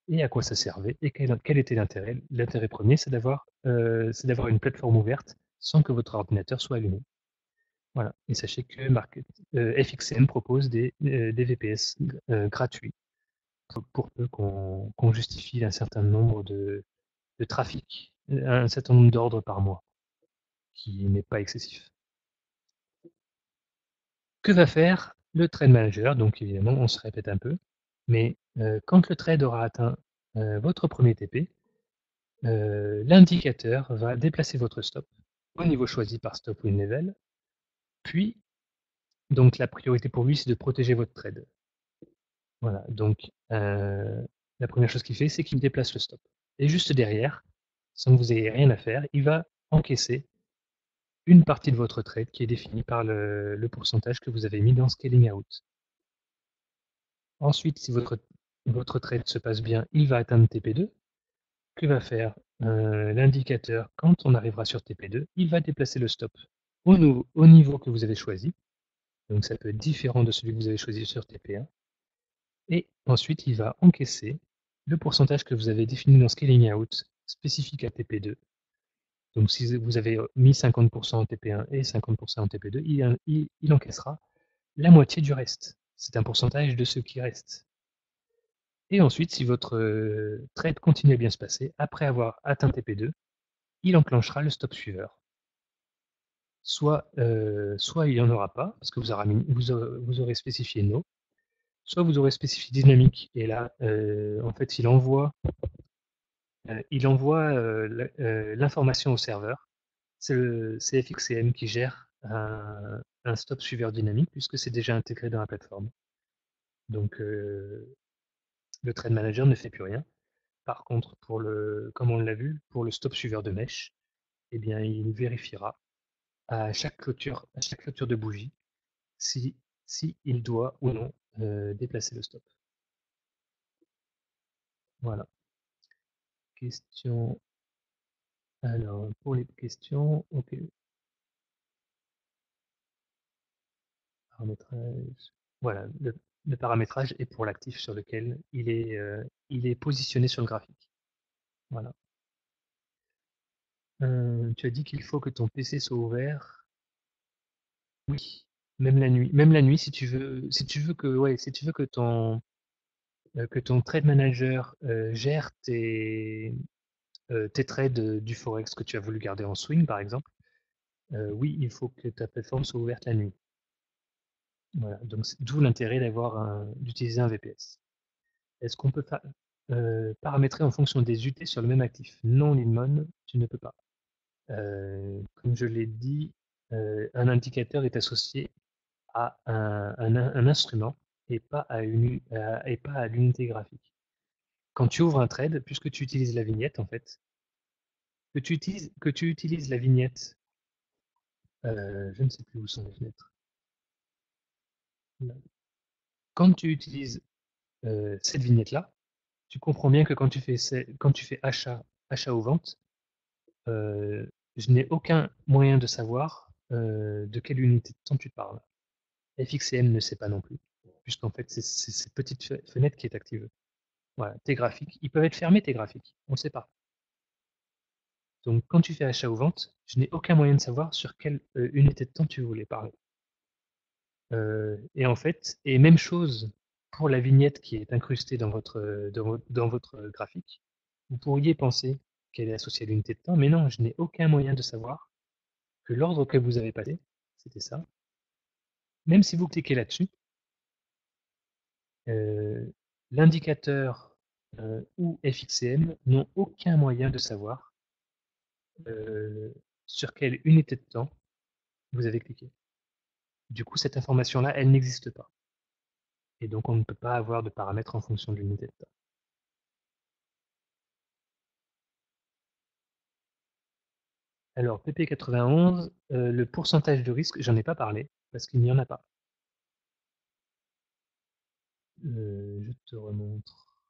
et à quoi ça servait et quel était l'intérêt. L'intérêt premier, c'est d'avoir une plateforme ouverte sans que votre ordinateur soit allumé. Voilà. Et sachez que FXCM propose des VPS gratuits pour peu qu'on justifie un certain nombre de trafic, un certain nombre d'ordres par mois, qui n'est pas excessif. Que va faire le trade manager? Donc évidemment, on se répète un peu, mais quand le trade aura atteint votre premier TP, l'indicateur va déplacer votre stop au niveau choisi par stop win level, puis donc la priorité pour lui, c'est de protéger votre trade. Voilà, donc la première chose qu'il fait, c'est qu'il déplace le stop. Et juste derrière, sans que vous ayez rien à faire, il va encaisser une partie de votre trade qui est définie par le pourcentage que vous avez mis dans Scaling Out. Ensuite, si votre trade se passe bien, il va atteindre TP2. Que va faire l'indicateur quand on arrivera sur TP2? Il va déplacer le stop au niveau que vous avez choisi. Donc ça peut être différent de celui que vous avez choisi sur TP1. Et ensuite, il va encaisser le pourcentage que vous avez défini dans Scaling Out spécifique à TP2. Donc si vous avez mis 50% en TP1 et 50% en TP2, il encaissera la moitié du reste. C'est un pourcentage de ce qui reste. Et ensuite, si votre trade continue à bien se passer, après avoir atteint TP2, il enclenchera le stop suiveur. Soit il n'y en aura pas, parce que vous aurez spécifié no, soit vous aurez spécifié dynamique, et là, en fait, il envoie l'information au serveur. C'est FXCM qui gère un stop suiveur dynamique, puisque c'est déjà intégré dans la plateforme. Donc, le trade manager ne fait plus rien. Par contre, comme on l'a vu, pour le stop suiveur de mèche, eh bien, il vérifiera à chaque clôture de bougie si, si il doit ou non déplacer le stop. Voilà. Question. Alors, pour les questions, ok. Paramétrage. Voilà, le paramétrage est pour l'actif sur lequel il est positionné sur le graphique. Voilà. Tu as dit qu'il faut que ton PC soit ouvert. Oui, même la nuit. Même la nuit, si tu veux que, ouais, si tu veux que ton trade manager gère tes trades du forex que tu as voulu garder en swing, par exemple, oui, il faut que ta plateforme soit ouverte la nuit. Voilà, donc d'où l'intérêt d'utiliser un VPS. Est-ce qu'on peut paramétrer en fonction des UT sur le même actif? Non, Linmon, tu ne peux pas. Comme je l'ai dit, un indicateur est associé à un instrument et pas à l'unité graphique. Quand tu ouvres un trade, puisque tu utilises la vignette, en fait, que tu utilises la vignette, je ne sais plus où sont les fenêtres. Là. Quand tu utilises cette vignette-là, tu comprends bien que quand tu fais achat ou vente, je n'ai aucun moyen de savoir de quelle unité de temps tu parles. FXCM ne sait pas non plus, puisqu'en fait, c'est cette petite fenêtre qui est active. Voilà, tes graphiques, ils peuvent être fermés, tes graphiques, on ne sait pas. Donc, quand tu fais achat ou vente, je n'ai aucun moyen de savoir sur quelle unité de temps tu voulais parler. Et en fait, et même chose pour la vignette qui est incrustée dans votre graphique. Vous pourriez penser qu'elle est associée à l'unité de temps, mais non, je n'ai aucun moyen de savoir que l'ordre que vous avez passé, c'était ça. Même si vous cliquez là-dessus, euh, l'indicateur ou FXCM n'ont aucun moyen de savoir euh, sur quelle unité de temps vous avez cliqué. Du coup, cette information-là, elle n'existe pas. Et donc, on ne peut pas avoir de paramètres en fonction de l'unité de temps. Alors, PP91, le pourcentage de risque, j'en ai pas parlé, parce qu'il n'y en a pas. Je te remontre.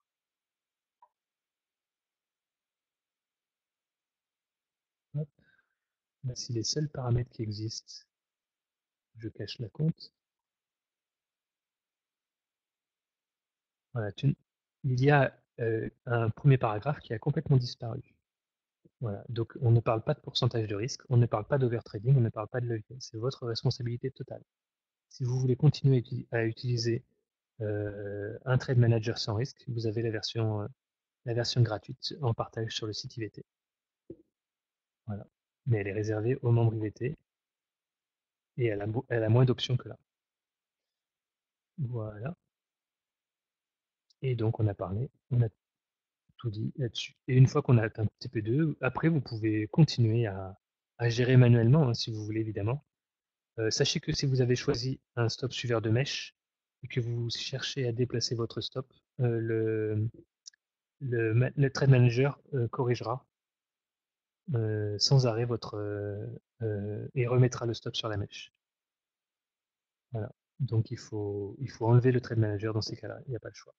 Hop. Voici les seuls paramètres qui existent. je cache la compte. Voilà, il y a un premier paragraphe qui a complètement disparu. Voilà, donc on ne parle pas de pourcentage de risque, on ne parle pas d'overtrading, on ne parle pas de levier. C'est votre responsabilité totale. Si vous voulez continuer à utiliser un trade manager sans risque, vous avez la version gratuite en partage sur le site IVT. Voilà. Mais elle est réservée aux membres IVT et elle a moins d'options que là. Voilà. Et donc on a tout dit là-dessus. Et une fois qu'on a atteint TP2, après vous pouvez continuer à gérer manuellement, hein, si vous voulez évidemment. Sachez que si vous avez choisi un stop suiveur de mèche et que vous cherchez à déplacer votre stop, le trade manager corrigera sans arrêt et remettra le stop sur la mèche. Voilà. Donc il faut enlever le trade manager dans ces cas-là, il n'y a pas le choix.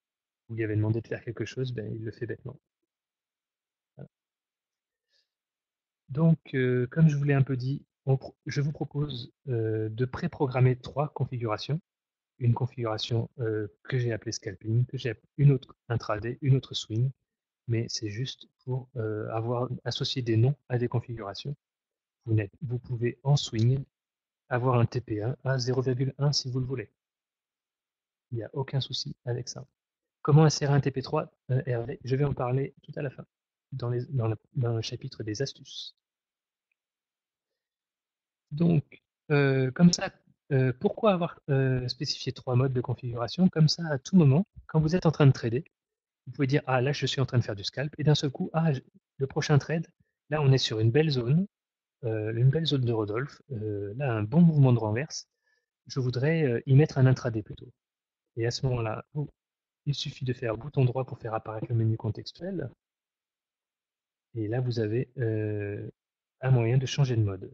Vous lui avez demandé de faire quelque chose, ben, il le fait bêtement. Voilà. Donc, comme je vous l'ai un peu dit, je vous propose de préprogrammer 3 configurations. Une configuration que j'ai appelée scalping, que j'ai une autre intraday, une autre swing, mais c'est juste pour avoir associé des noms à des configurations. Vous pouvez en swing avoir un TP1 à 0,1 si vous le voulez. Il n'y a aucun souci avec ça. Comment insérer un TP3, Hervé? Je vais en parler tout à la fin, dans le chapitre des astuces. Donc, comme ça, pourquoi avoir spécifié 3 modes de configuration? Comme ça, à tout moment, quand vous êtes en train de trader, vous pouvez dire, ah là, je suis en train de faire du scalp, et d'un seul coup, ah, le prochain trade, là, on est sur une belle zone de Rodolphe, là, un bon mouvement de renverse, je voudrais y mettre un intraday plutôt. Et à ce moment-là, il suffit de faire bouton droit pour faire apparaître le menu contextuel, et là, vous avez un moyen de changer de mode.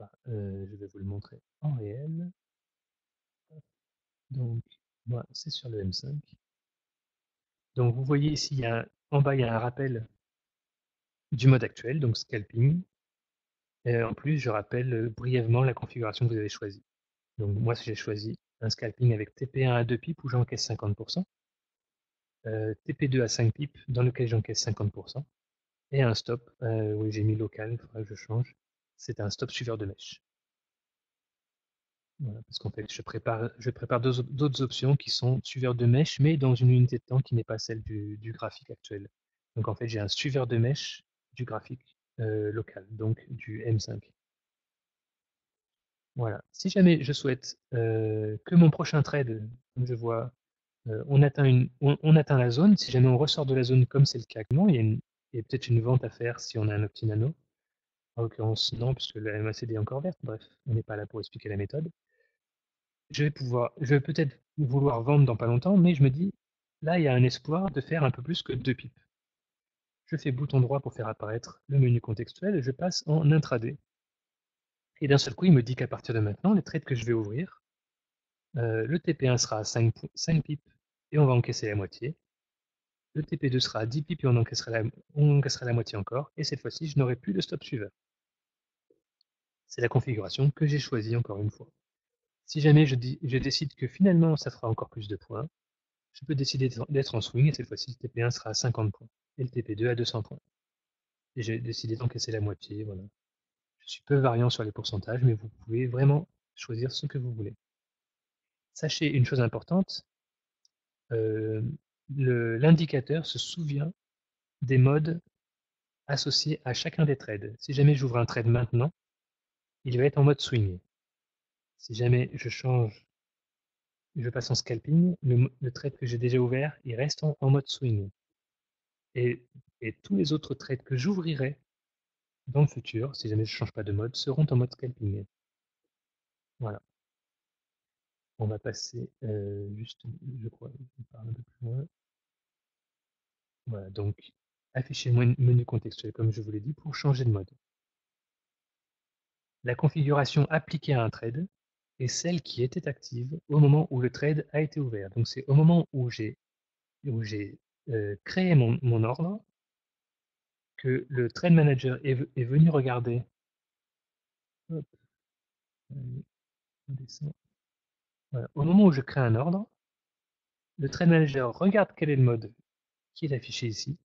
Enfin, je vais vous le montrer en réel. Donc, moi, c'est sur le M5. Donc, vous voyez ici, en bas, il y a un rappel du mode actuel, donc scalping. Et en plus, je rappelle brièvement la configuration que vous avez choisie. Donc, moi, j'ai choisi un scalping avec TP1 à 2 pips où j'encaisse 50%, TP2 à 5 pips dans lequel j'encaisse 50%, et un stop où j'ai mis local, il faudra que je change. C'est un stop suiveur de mèche. Voilà, parce qu'en fait, je prépare d'autres options qui sont suiveurs de mèche, mais dans une unité de temps qui n'est pas celle du graphique actuel. Donc en fait, j'ai un suiveur de mèche du graphique local, donc du M5. Voilà. Si jamais je souhaite que mon prochain trade, comme je vois, on atteint la zone, si jamais on ressort de la zone comme c'est le cas actuellement, il y a peut-être une vente à faire si on a un Optinano. En l'occurrence, non, puisque la MACD est encore verte. Bref, on n'est pas là pour expliquer la méthode. Je vais peut-être vouloir vendre dans pas longtemps, mais je me dis, là, il y a un espoir de faire un peu plus que 2 pips. Je fais bouton droit pour faire apparaître le menu contextuel et je passe en intraday. Et d'un seul coup, il me dit qu'à partir de maintenant, les trades que je vais ouvrir, le TP1 sera à 5 pips et on va encaisser la moitié. Le TP2 sera à 10 pips et on encaissera la moitié encore. Et cette fois-ci, je n'aurai plus de stop suiveur. C'est la configuration que j'ai choisie encore une fois. Si jamais je décide que finalement ça fera encore plus de points, je peux décider d'être en swing et cette fois-ci le TP1 sera à 50 points et le TP2 à 200 points. Et j'ai décidé d'encaisser la moitié, voilà. Je suis peu variant sur les pourcentages, mais vous pouvez vraiment choisir ce que vous voulez. Sachez une chose importante, euh, l'indicateur se souvient des modes associés à chacun des trades. Si jamais j'ouvre un trade maintenant, il va être en mode swing. Si jamais je passe en scalping, le trade que j'ai déjà ouvert, il reste en mode swing. Et, et tous les autres trades que j'ouvrirai dans le futur, si jamais je ne change pas de mode, seront en mode scalping. Voilà. On va passer juste, je crois, je parle un peu plus loin. Voilà, donc afficher le menu contextuel comme je vous l'ai dit pour changer de mode. La configuration appliquée à un trade est celle qui était active au moment où le trade a été ouvert. Donc c'est au moment où j'ai créé mon ordre que le trade manager est venu regarder. Hop, On descend. Voilà. Au moment où je crée un ordre, le trade manager regarde quel est le mode qui est affiché ici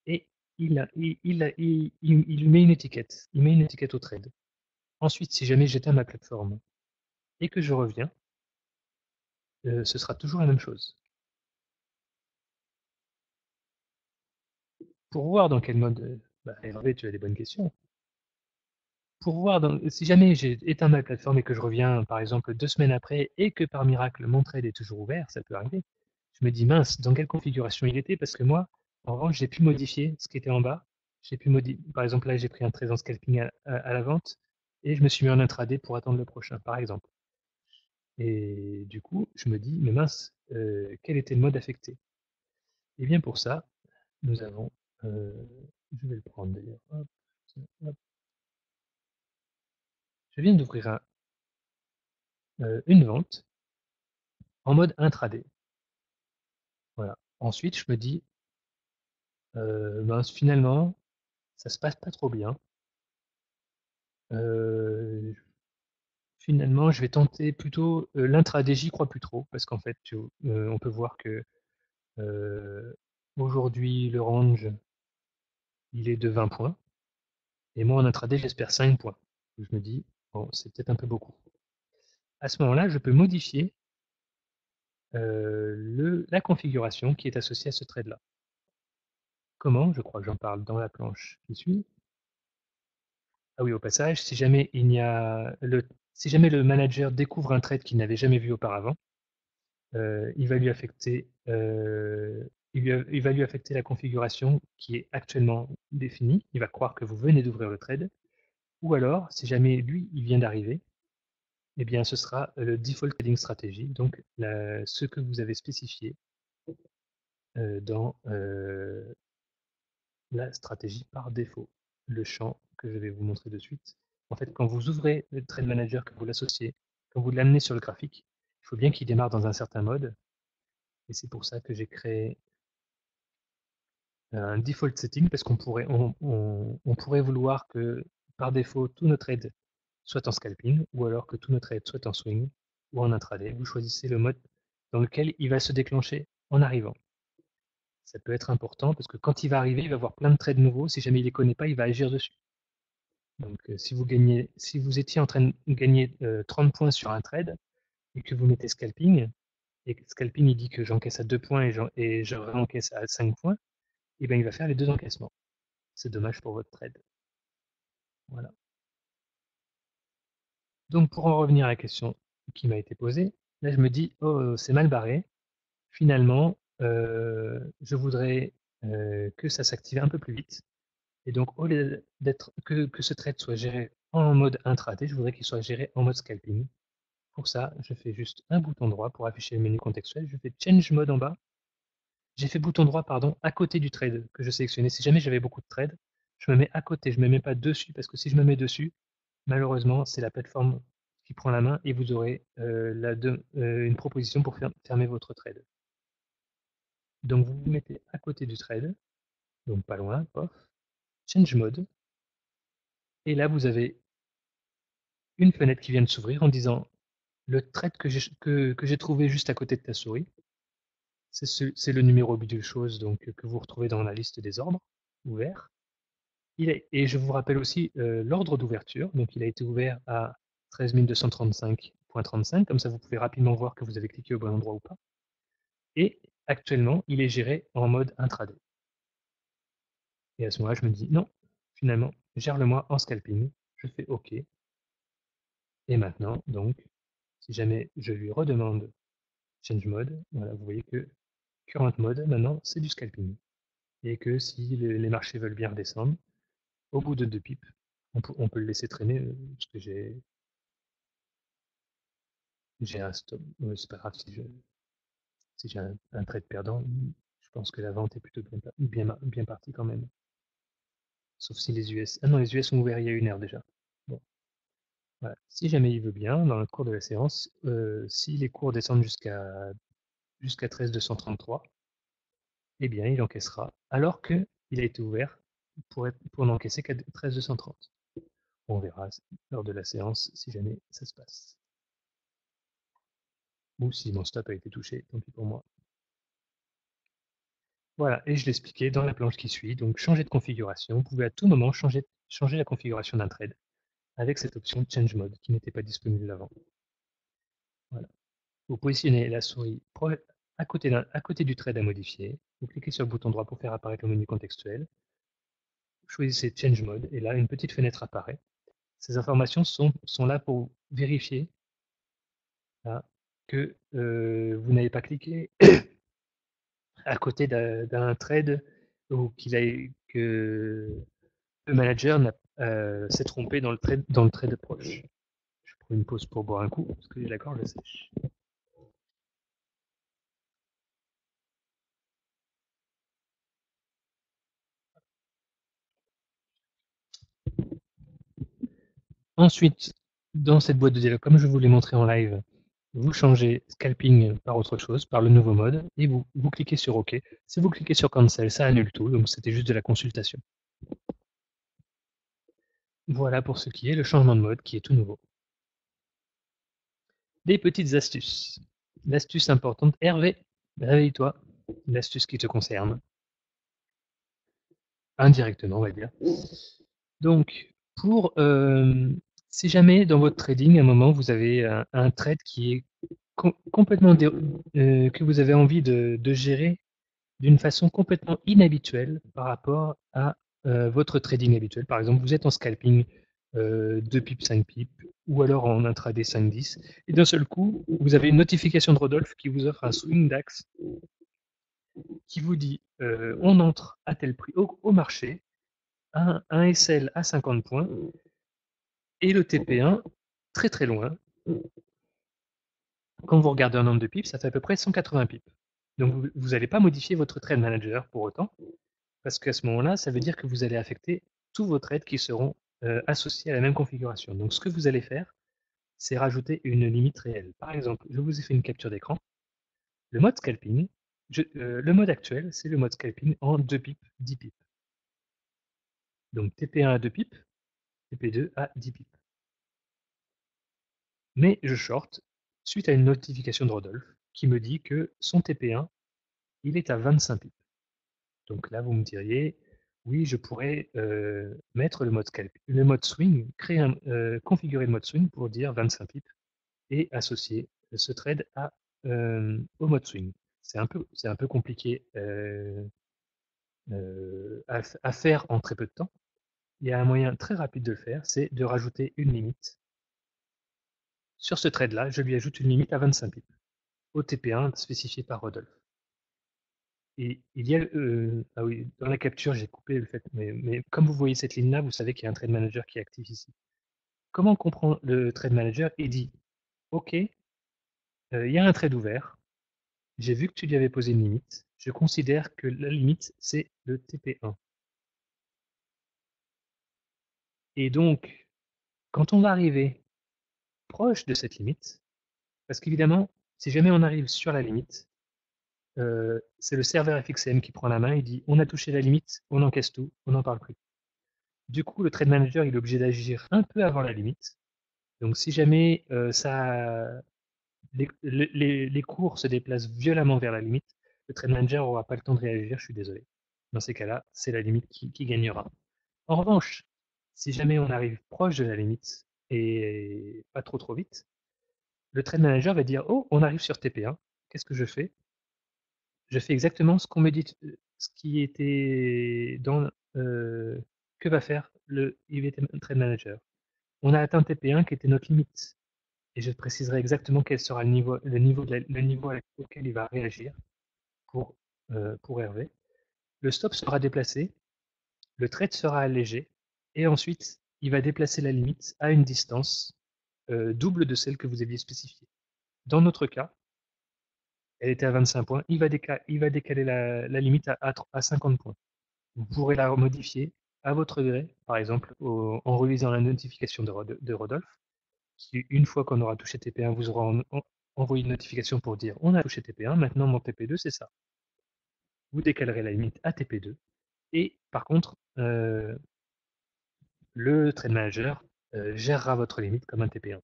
et il met une étiquette. Il met une étiquette au trade. Ensuite, si jamais j'éteins ma plateforme et que je reviens, ce sera toujours la même chose. Pour voir dans quel mode, Hervé, tu as des bonnes questions. Pour voir, si jamais j'ai éteint ma plateforme et que je reviens, par exemple, 2 semaines après, et que par miracle, mon trade est toujours ouvert, ça peut arriver, je me dis, mince, dans quelle configuration il était? Parce que moi, en revanche, j'ai pu modifier ce qui était en bas. J'ai pu modifier, par exemple, là, j'ai pris un trade en scalping à la vente, et je me suis mis en intraday pour attendre le prochain, par exemple. Et du coup, je me dis, mais mince, quel était le mode affecté? Et bien pour ça, nous avons, je vais le prendre d'ailleurs, hop, tiens, hop. Je viens d'ouvrir une vente en mode intraday. Voilà. Ensuite, je me dis, finalement, ça se passe pas trop bien. Euh, Finalement, je vais tenter plutôt l'intraday, j'y crois plus trop, parce qu'en fait, on peut voir que euh, aujourd'hui, le range, il est de 20 points, et moi, en intraday, j'espère 5 points. Je me dis, bon, c'est peut-être un peu beaucoup. À ce moment-là, je peux modifier la configuration qui est associée à ce trade-là. Comment? Je crois que j'en parle dans la planche qui suit. Ah oui, au passage, si jamais le manager découvre un trade qu'il n'avait jamais vu auparavant, il va lui affecter, il va lui affecter la configuration qui est actuellement définie. Il va croire que vous venez d'ouvrir le trade. Ou alors, si jamais lui, il vient d'arriver, eh bien, ce sera le default trading strategy, donc ce que vous avez spécifié dans la stratégie par défaut, le champ que je vais vous montrer de suite. En fait, quand vous ouvrez le Trade Manager, que vous l'associez, quand vous l'amenez sur le graphique, il faut bien qu'il démarre dans un certain mode. Et c'est pour ça que j'ai créé un default setting, parce on pourrait vouloir que par défaut tous nos trades soient en scalping, ou alors que tous nos trades soient en swing ou en intraday. Vous choisissez le mode dans lequel il va se déclencher en arrivant. Ça peut être important parce que quand il va arriver, il va avoir plein de trades nouveaux. Si jamais il ne les connaît pas, il va agir dessus. Donc, si vous étiez en train de gagner 30 points sur un trade et que vous mettez scalping, et que scalping il dit que j'encaisse à 2 points et je réencaisse à 5 points, et bien il va faire les deux encaissements. C'est dommage pour votre trade. Voilà. Donc, pour en revenir à la question qui m'a été posée, là je me dis, oh, c'est mal barré. Finalement, je voudrais que ça s'active un peu plus vite. Et donc, au lieu que ce trade soit géré en mode intraday, je voudrais qu'il soit géré en mode scalping. Pour ça, je fais juste un bouton droit pour afficher le menu contextuel. Je fais Change Mode en bas. J'ai fait bouton droit, pardon, à côté du trade que je sélectionnais. Si jamais j'avais beaucoup de trades, je me mets à côté. Je ne me mets pas dessus parce que si je me mets dessus, malheureusement, c'est la plateforme qui prend la main et vous aurez une proposition pour fermer votre trade. Donc, vous vous mettez à côté du trade, donc pas loin, pof, Change Mode. Et là, vous avez une fenêtre qui vient de s'ouvrir en disant le trade que j'ai trouvé juste à côté de ta souris, c'est le numéro bidule chose donc, que vous retrouvez dans la liste des ordres ouverts. Et je vous rappelle aussi l'ordre d'ouverture. Donc, il a été ouvert à 13 235.35. Comme ça, vous pouvez rapidement voir que vous avez cliqué au bon endroit ou pas. Et actuellement, il est géré en mode intraday. Et à ce moment-là, je me dis non, finalement, gère-le-moi en scalping. Je fais OK. Et maintenant, donc, si jamais je lui redemande Change Mode, voilà, vous voyez que Current Mode, maintenant, c'est du scalping. Et que si les marchés veulent bien redescendre, au bout de 2 pips, on peut le laisser traîner, parce que j'ai un stop. C'est pas grave si j'ai un trade perdant, je pense que la vente est plutôt bien partie quand même. Sauf si les US. Ah non, les US sont ouverts il y a 1 heure déjà. Bon, voilà. Si jamais il veut bien, dans le cours de la séance, si les cours descendent jusqu'à 13 233, eh bien, il encaissera, alors qu'il a été ouvert pour n'encaisser qu'à 13 230. On verra lors de la séance si jamais ça se passe. ou si mon stop a été touché, tant pis pour moi. Voilà, et je l'expliquais dans la planche qui suit, donc changer de configuration. Vous pouvez à tout moment changer la configuration d'un trade avec cette option Change Mode qui n'était pas disponible avant. Voilà. Vous positionnez la souris à côté du trade à modifier. Vous cliquez sur le bouton droit pour faire apparaître le menu contextuel. Vous choisissez Change Mode et là, une petite fenêtre apparaît. Ces informations sont là pour vérifier là, que vous n'avez pas cliqué à côté d'un trade ou que le manager s'est trompé dans le trade proche. Je prends une pause pour boire un coup parce que j'ai la gorge sèche. Ensuite, dans cette boîte de dialogue, comme je vous l'ai montré en live, vous changez scalping par autre chose, par le nouveau mode, et vous cliquez sur OK. Si vous cliquez sur Cancel, ça annule tout, donc c'était juste de la consultation. Voilà pour ce qui est le changement de mode qui est tout nouveau. Des petites astuces. L'astuce importante, Hervé, réveille-toi, l'astuce qui te concerne, indirectement on va dire. Donc, si jamais dans votre trading, à un moment, vous avez un trade qui est complètement que vous avez envie de gérer d'une façon complètement inhabituelle par rapport à votre trading habituel. Par exemple, vous êtes en scalping 2 pips, 5 pips, ou alors en intraday 5-10, et d'un seul coup, vous avez une notification de Rodolphe qui vous offre un swing DAX qui vous dit on entre à tel prix au marché, un SL à 50 points, et le TP1 très très loin. Quand vous regardez un nombre de pips, ça fait à peu près 180 pips. Donc vous n'allez pas modifier votre trade manager pour autant, parce qu'à ce moment-là, ça veut dire que vous allez affecter tous vos trades qui seront associés à la même configuration. Donc ce que vous allez faire, c'est rajouter une limite réelle. Par exemple, je vous ai fait une capture d'écran. Le mode scalping, le mode actuel, c'est le mode scalping en 2 pips, 10 pips. Donc TP1 à 2 pips, TP2 à 10 pips. Mais je short suite à une notification de Rodolphe qui me dit que son TP1, il est à 25 pips. Donc là, vous me diriez, oui, je pourrais mettre le mode swing, configurer le mode swing pour dire 25 pips et associer ce trade au mode swing. C'est un peu compliqué à faire en très peu de temps. Il y a un moyen très rapide de le faire, c'est de rajouter une limite. Sur ce trade-là, je lui ajoute une limite à 25 pips, au TP1 spécifié par Rodolphe. Et il y a, ah oui, dans la capture, j'ai coupé le fait, mais comme vous voyez cette ligne-là, vous savez qu'il y a un trade manager qui est actif ici. Comment on comprend le trade manager? Il dit, OK, il y a un trade ouvert, j'ai vu que tu lui avais posé une limite, je considère que la limite, c'est le TP1. Et donc, quand on va arriver proche de cette limite, parce qu'évidemment, si jamais on arrive sur la limite, c'est le serveur FXM qui prend la main et dit on a touché la limite, on encaisse tout, on n'en parle plus. Du coup, le trade manager il est obligé d'agir un peu avant la limite. Donc si jamais les cours se déplacent violemment vers la limite, le trade manager n'aura pas le temps de réagir, je suis désolé. Dans ces cas-là, c'est la limite qui gagnera. En revanche, si jamais on arrive proche de la limite et pas trop trop vite, le trade manager va dire oh, on arrive sur TP1, qu'est-ce que je fais? Je fais exactement ce qu'on me dit, ce qui était dans que va faire le IVT Trade Manager. On a atteint TP1 qui était notre limite. Et je préciserai exactement quel sera le niveau auquel il va réagir pour Hervé. Le stop sera déplacé, le trade sera allégé, et ensuite, il va déplacer la limite à une distance double de celle que vous aviez spécifiée. Dans notre cas, elle était à 25 points, il va décaler la limite à 50 points. Vous pourrez la modifier à votre gré, par exemple en relisant la notification de Rodolphe, qui, une fois qu'on aura touché TP1, vous aura envoyé une notification pour dire on a touché TP1, maintenant mon TP2 c'est ça. Vous décalerez la limite à TP2 et par contre, le trade manager gérera votre limite comme un TP1.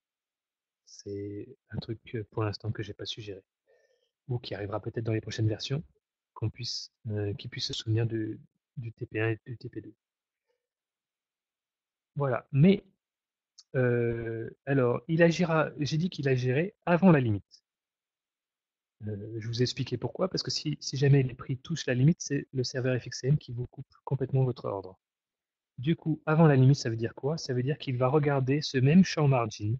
C'est un truc pour l'instant que j'ai pas suggéré ou qui arrivera peut-être dans les prochaines versions, qui puisse se souvenir du TP1 et du TP2. Voilà. Mais alors, il agira. J'ai dit qu'il agirait avant la limite. Je vous ai expliqué pourquoi, parce que si jamais les prix touchent la limite, c'est le serveur FXCM qui vous coupe complètement votre ordre. Du coup, avant la limite, ça veut dire quoi? Ça veut dire qu'il va regarder ce même champ margin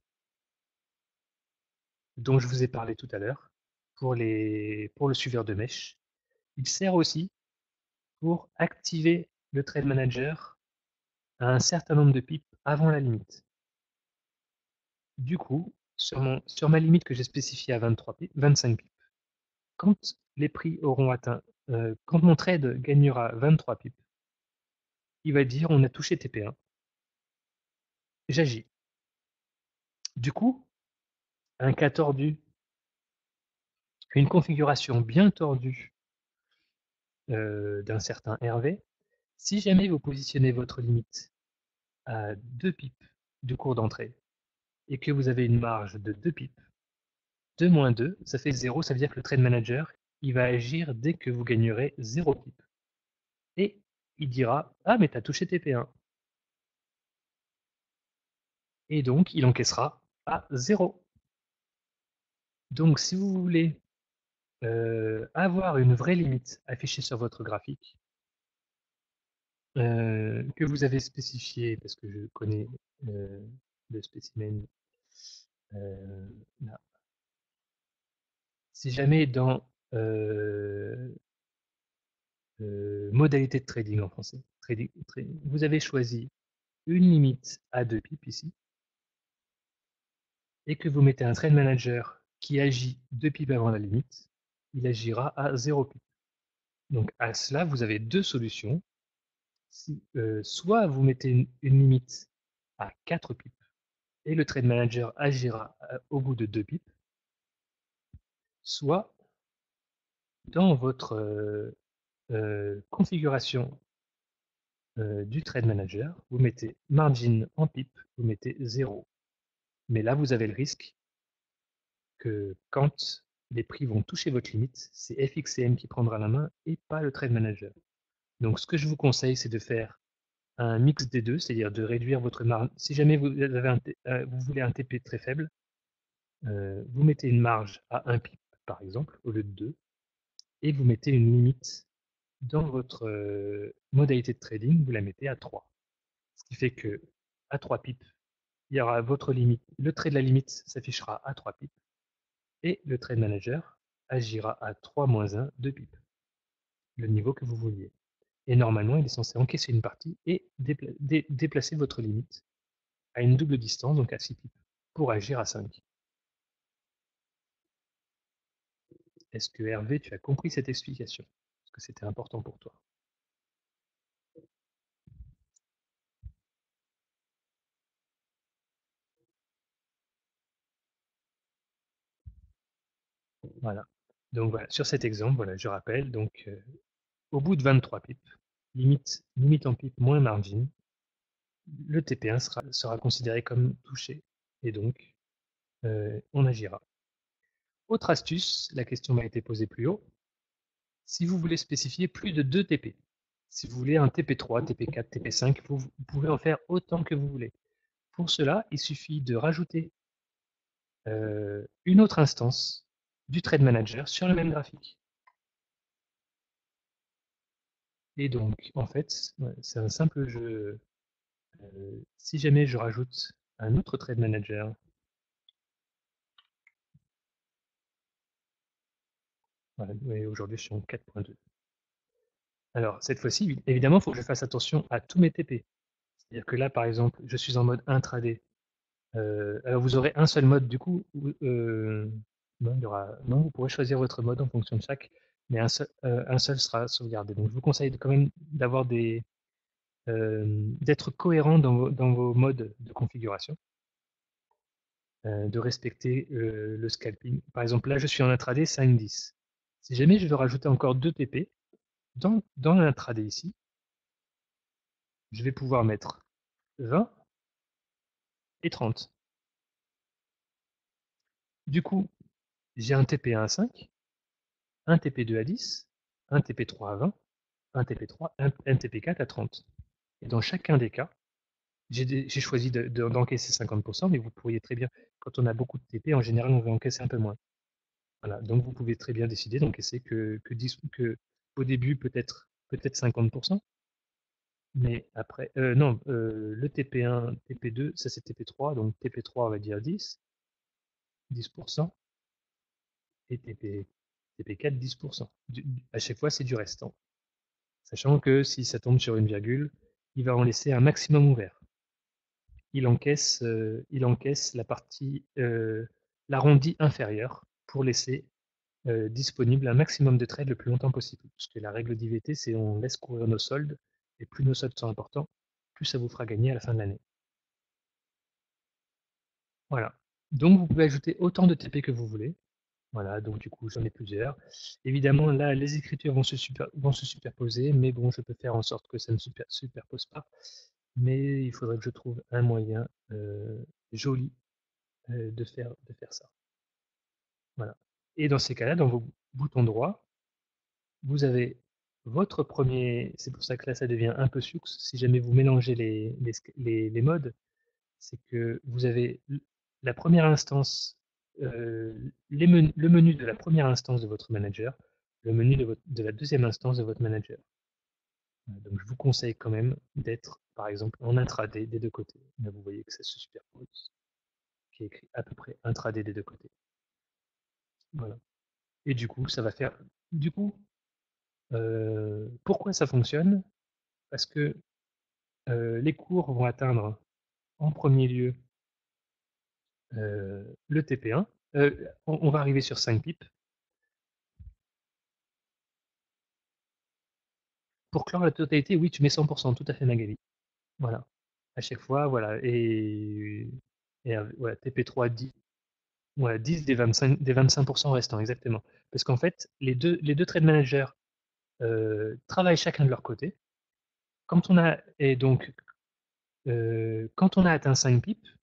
dont je vous ai parlé tout à l'heure pour le suiveur de mèche. Il sert aussi pour activer le Trade Manager à un certain nombre de pips avant la limite. Du coup, sur ma limite que j'ai spécifiée à 25 pips, quand les prix auront atteint, quand mon trade gagnera 23 pips, il va dire on a touché TP1, j'agis. Du coup, un cas tordu, une configuration bien tordue d'un certain Hervé, si jamais vous positionnez votre limite à 2 pips de cours d'entrée et que vous avez une marge de 2 pips, 2 moins 2, ça fait 0, ça veut dire que le trade manager, il va agir dès que vous gagnerez 0 pip. Et il dira ah mais t'as touché TP1. Et donc il encaissera à 0. Donc si vous voulez avoir une vraie limite affichée sur votre graphique, que vous avez spécifié, parce que je connais le spécimen là. Si jamais dans modalité de trading en français, vous avez choisi une limite à 2 pips ici, et que vous mettez un trade manager qui agit 2 pips avant la limite, il agira à 0 pips. Donc à cela, vous avez deux solutions. Soit vous mettez une limite à 4 pips, et le trade manager agira au bout de 2 pips, soit dans votre configuration du trade manager, vous mettez margin en pip, vous mettez 0. Mais là, vous avez le risque que quand les prix vont toucher votre limite, c'est FXCM qui prendra la main et pas le trade manager. Donc ce que je vous conseille, c'est de faire un mix des deux, c'est-à-dire de réduire votre marge. Si jamais vous voulez un TP très faible, vous mettez une marge à 1 pip, par exemple, au lieu de 2, et vous mettez une limite dans votre modalité de trading, vous la mettez à 3. Ce qui fait que à 3 pips, il y aura votre limite, le trait de la limite s'affichera à 3 pips, et le trade manager agira à 3 moins 1, 2 pips, le niveau que vous vouliez. Et normalement, il est censé encaisser une partie et déplacer votre limite à une double distance, donc à 6 pips, pour agir à 5. Est-ce que Hervé, tu as compris cette explication? Est-ce que c'était important pour toi? Voilà. Donc voilà, sur cet exemple, voilà, je rappelle, donc au bout de 23 pips, limite en pips moins margin, le TP1 sera considéré comme touché, et donc on agira. Autre astuce, la question m'a été posée plus haut, si vous voulez spécifier plus de 2 TP, si vous voulez un TP3, TP4, TP5, vous pouvez en faire autant que vous voulez. Pour cela, il suffit de rajouter une autre instance du Trade Manager sur le même graphique. Et donc, en fait, c'est un simple jeu. Si jamais je rajoute un autre Trade Manager, voilà, aujourd'hui je suis en 4.2. Alors, cette fois-ci, évidemment, il faut que je fasse attention à tous mes TP. C'est-à-dire que là, par exemple, je suis en mode intraday. Alors, vous aurez un seul mode, du coup. Non, vous pourrez choisir votre mode en fonction de chaque, mais un seul sera sauvegardé. Donc, je vous conseille quand même d'avoir d'être cohérent dans vos modes de configuration, de respecter le scalping. Par exemple, là, je suis en intraday 5-10. Si jamais je veux rajouter encore 2 TP, dans l'intraday ici, je vais pouvoir mettre 20 et 30. Du coup, j'ai un TP1 à 5, un TP2 à 10, un TP3 à 20, un TP3, un TP4 à 30. Et dans chacun des cas, j'ai choisi d'encaisser 50%, mais vous pourriez très bien, quand on a beaucoup de TP, en général, on veut encaisser un peu moins. Voilà, donc vous pouvez très bien décider d'encaisser que 10, au début peut-être 50%, mais après, non, le TP1, TP2, ça c'est TP3, donc TP3 on va dire 10%, et TP4 10%. À chaque fois c'est du restant, sachant que si ça tombe sur une virgule, il va en laisser un maximum ouvert. Il encaisse la partie, l'arrondi inférieur pour laisser disponible un maximum de trades le plus longtemps possible. Parce que la règle d'IVT, c'est on laisse courir nos soldes, et plus nos soldes sont importants, plus ça vous fera gagner à la fin de l'année. Voilà. Donc vous pouvez ajouter autant de TP que vous voulez. Voilà, donc du coup j'en ai plusieurs. Évidemment, là, les écritures vont se superposer, mais bon, je peux faire en sorte que ça ne superpose pas. Mais il faudrait que je trouve un moyen joli de faire ça. Voilà. Et dans ces cas-là, dans vos boutons droits, vous avez votre premier, c'est pour ça que là ça devient un peu sioux, si jamais vous mélangez les modes, c'est que vous avez la première instance, le menu de la première instance de votre manager, le menu de la deuxième instance de votre manager. Donc je vous conseille quand même d'être, par exemple, en intraday des deux côtés. Là, vous voyez que ça se superpose, qui est écrit à peu près intraday des deux côtés. Voilà. Et du coup, ça va faire. Du coup, pourquoi ça fonctionne? Parce que les cours vont atteindre en premier lieu le TP1. On va arriver sur 5 pips. Pour clore la totalité, oui, tu mets 100%, tout à fait Magali. Voilà. À chaque fois, voilà. Et voilà, TP3 10, voilà, 10 des 25% restants, exactement. Parce qu'en fait, les deux trade managers travaillent chacun de leur côté. Et donc, quand on a atteint 5 pips,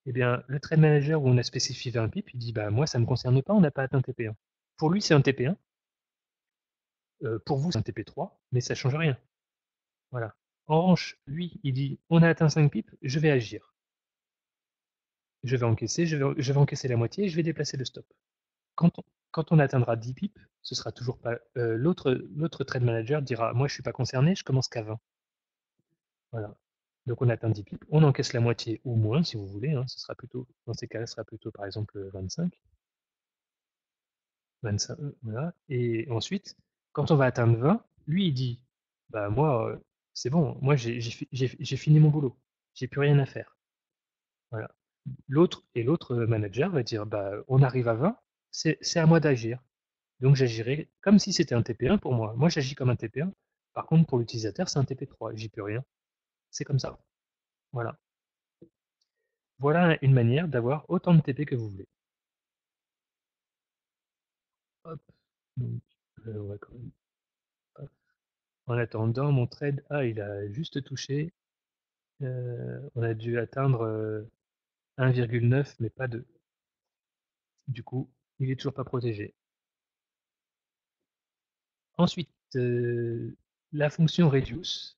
eh bien, le trade manager où on a spécifié 20 pips, il dit bah moi ça ne me concerne pas, on n'a pas atteint TP1. Pour lui c'est un TP1, pour vous c'est un TP3, mais ça ne change rien. Voilà. En revanche, lui, il dit on a atteint 5 pips, je vais agir. Je vais encaisser la moitié et je vais déplacer le stop. Quand on, quand on atteindra 10 pips, ce sera toujours pas. L'autre trade manager dira moi je suis pas concerné, je commence qu'à 20. Voilà. Donc on atteint 10 pips, on encaisse la moitié ou moins si vous voulez, hein, ce sera plutôt, dans ces cas-là, ce sera plutôt par exemple 25. 25, voilà. Et ensuite, quand on va atteindre 20, lui, il dit, bah moi, c'est bon, moi j'ai fini mon boulot, j'ai plus rien à faire. Voilà. L'autre manager va dire, bah on arrive à 20, c'est à moi d'agir. Donc j'agirai comme si c'était un TP1 pour moi. Moi j'agis comme un TP1. Par contre, pour l'utilisateur, c'est un TP3. J'y peux rien. C'est comme ça. Voilà. Voilà une manière d'avoir autant de TP que vous voulez. Hop. Donc, on va quand même. Hop. En attendant, mon trade, il a juste touché. On a dû atteindre 1,9, mais pas 2. Du coup, il est toujours pas protégé. Ensuite, la fonction reduce,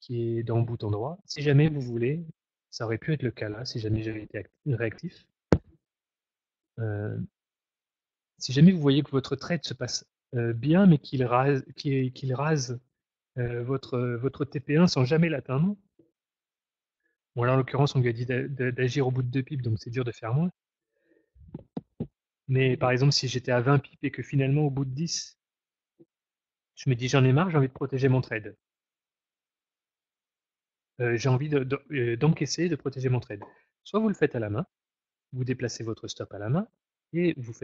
qui est dans le bouton droit. Si jamais vous voulez, ça aurait pu être le cas là, si jamais j'avais été réactif. Euh, si jamais vous voyez que votre trade se passe bien, mais qu'il rase votre TP1 sans jamais l'atteindre, bon là en l'occurrence on lui a dit d'agir au bout de 2 pips, donc c'est dur de faire moins. Mais par exemple, si j'étais à 20 pips et que finalement, au bout de 10, je me dis j'en ai marre, j'ai envie de protéger mon trade. J'ai envie d'encaisser, de protéger mon trade. Soit vous le faites à la main, vous déplacez votre stop à la main et vous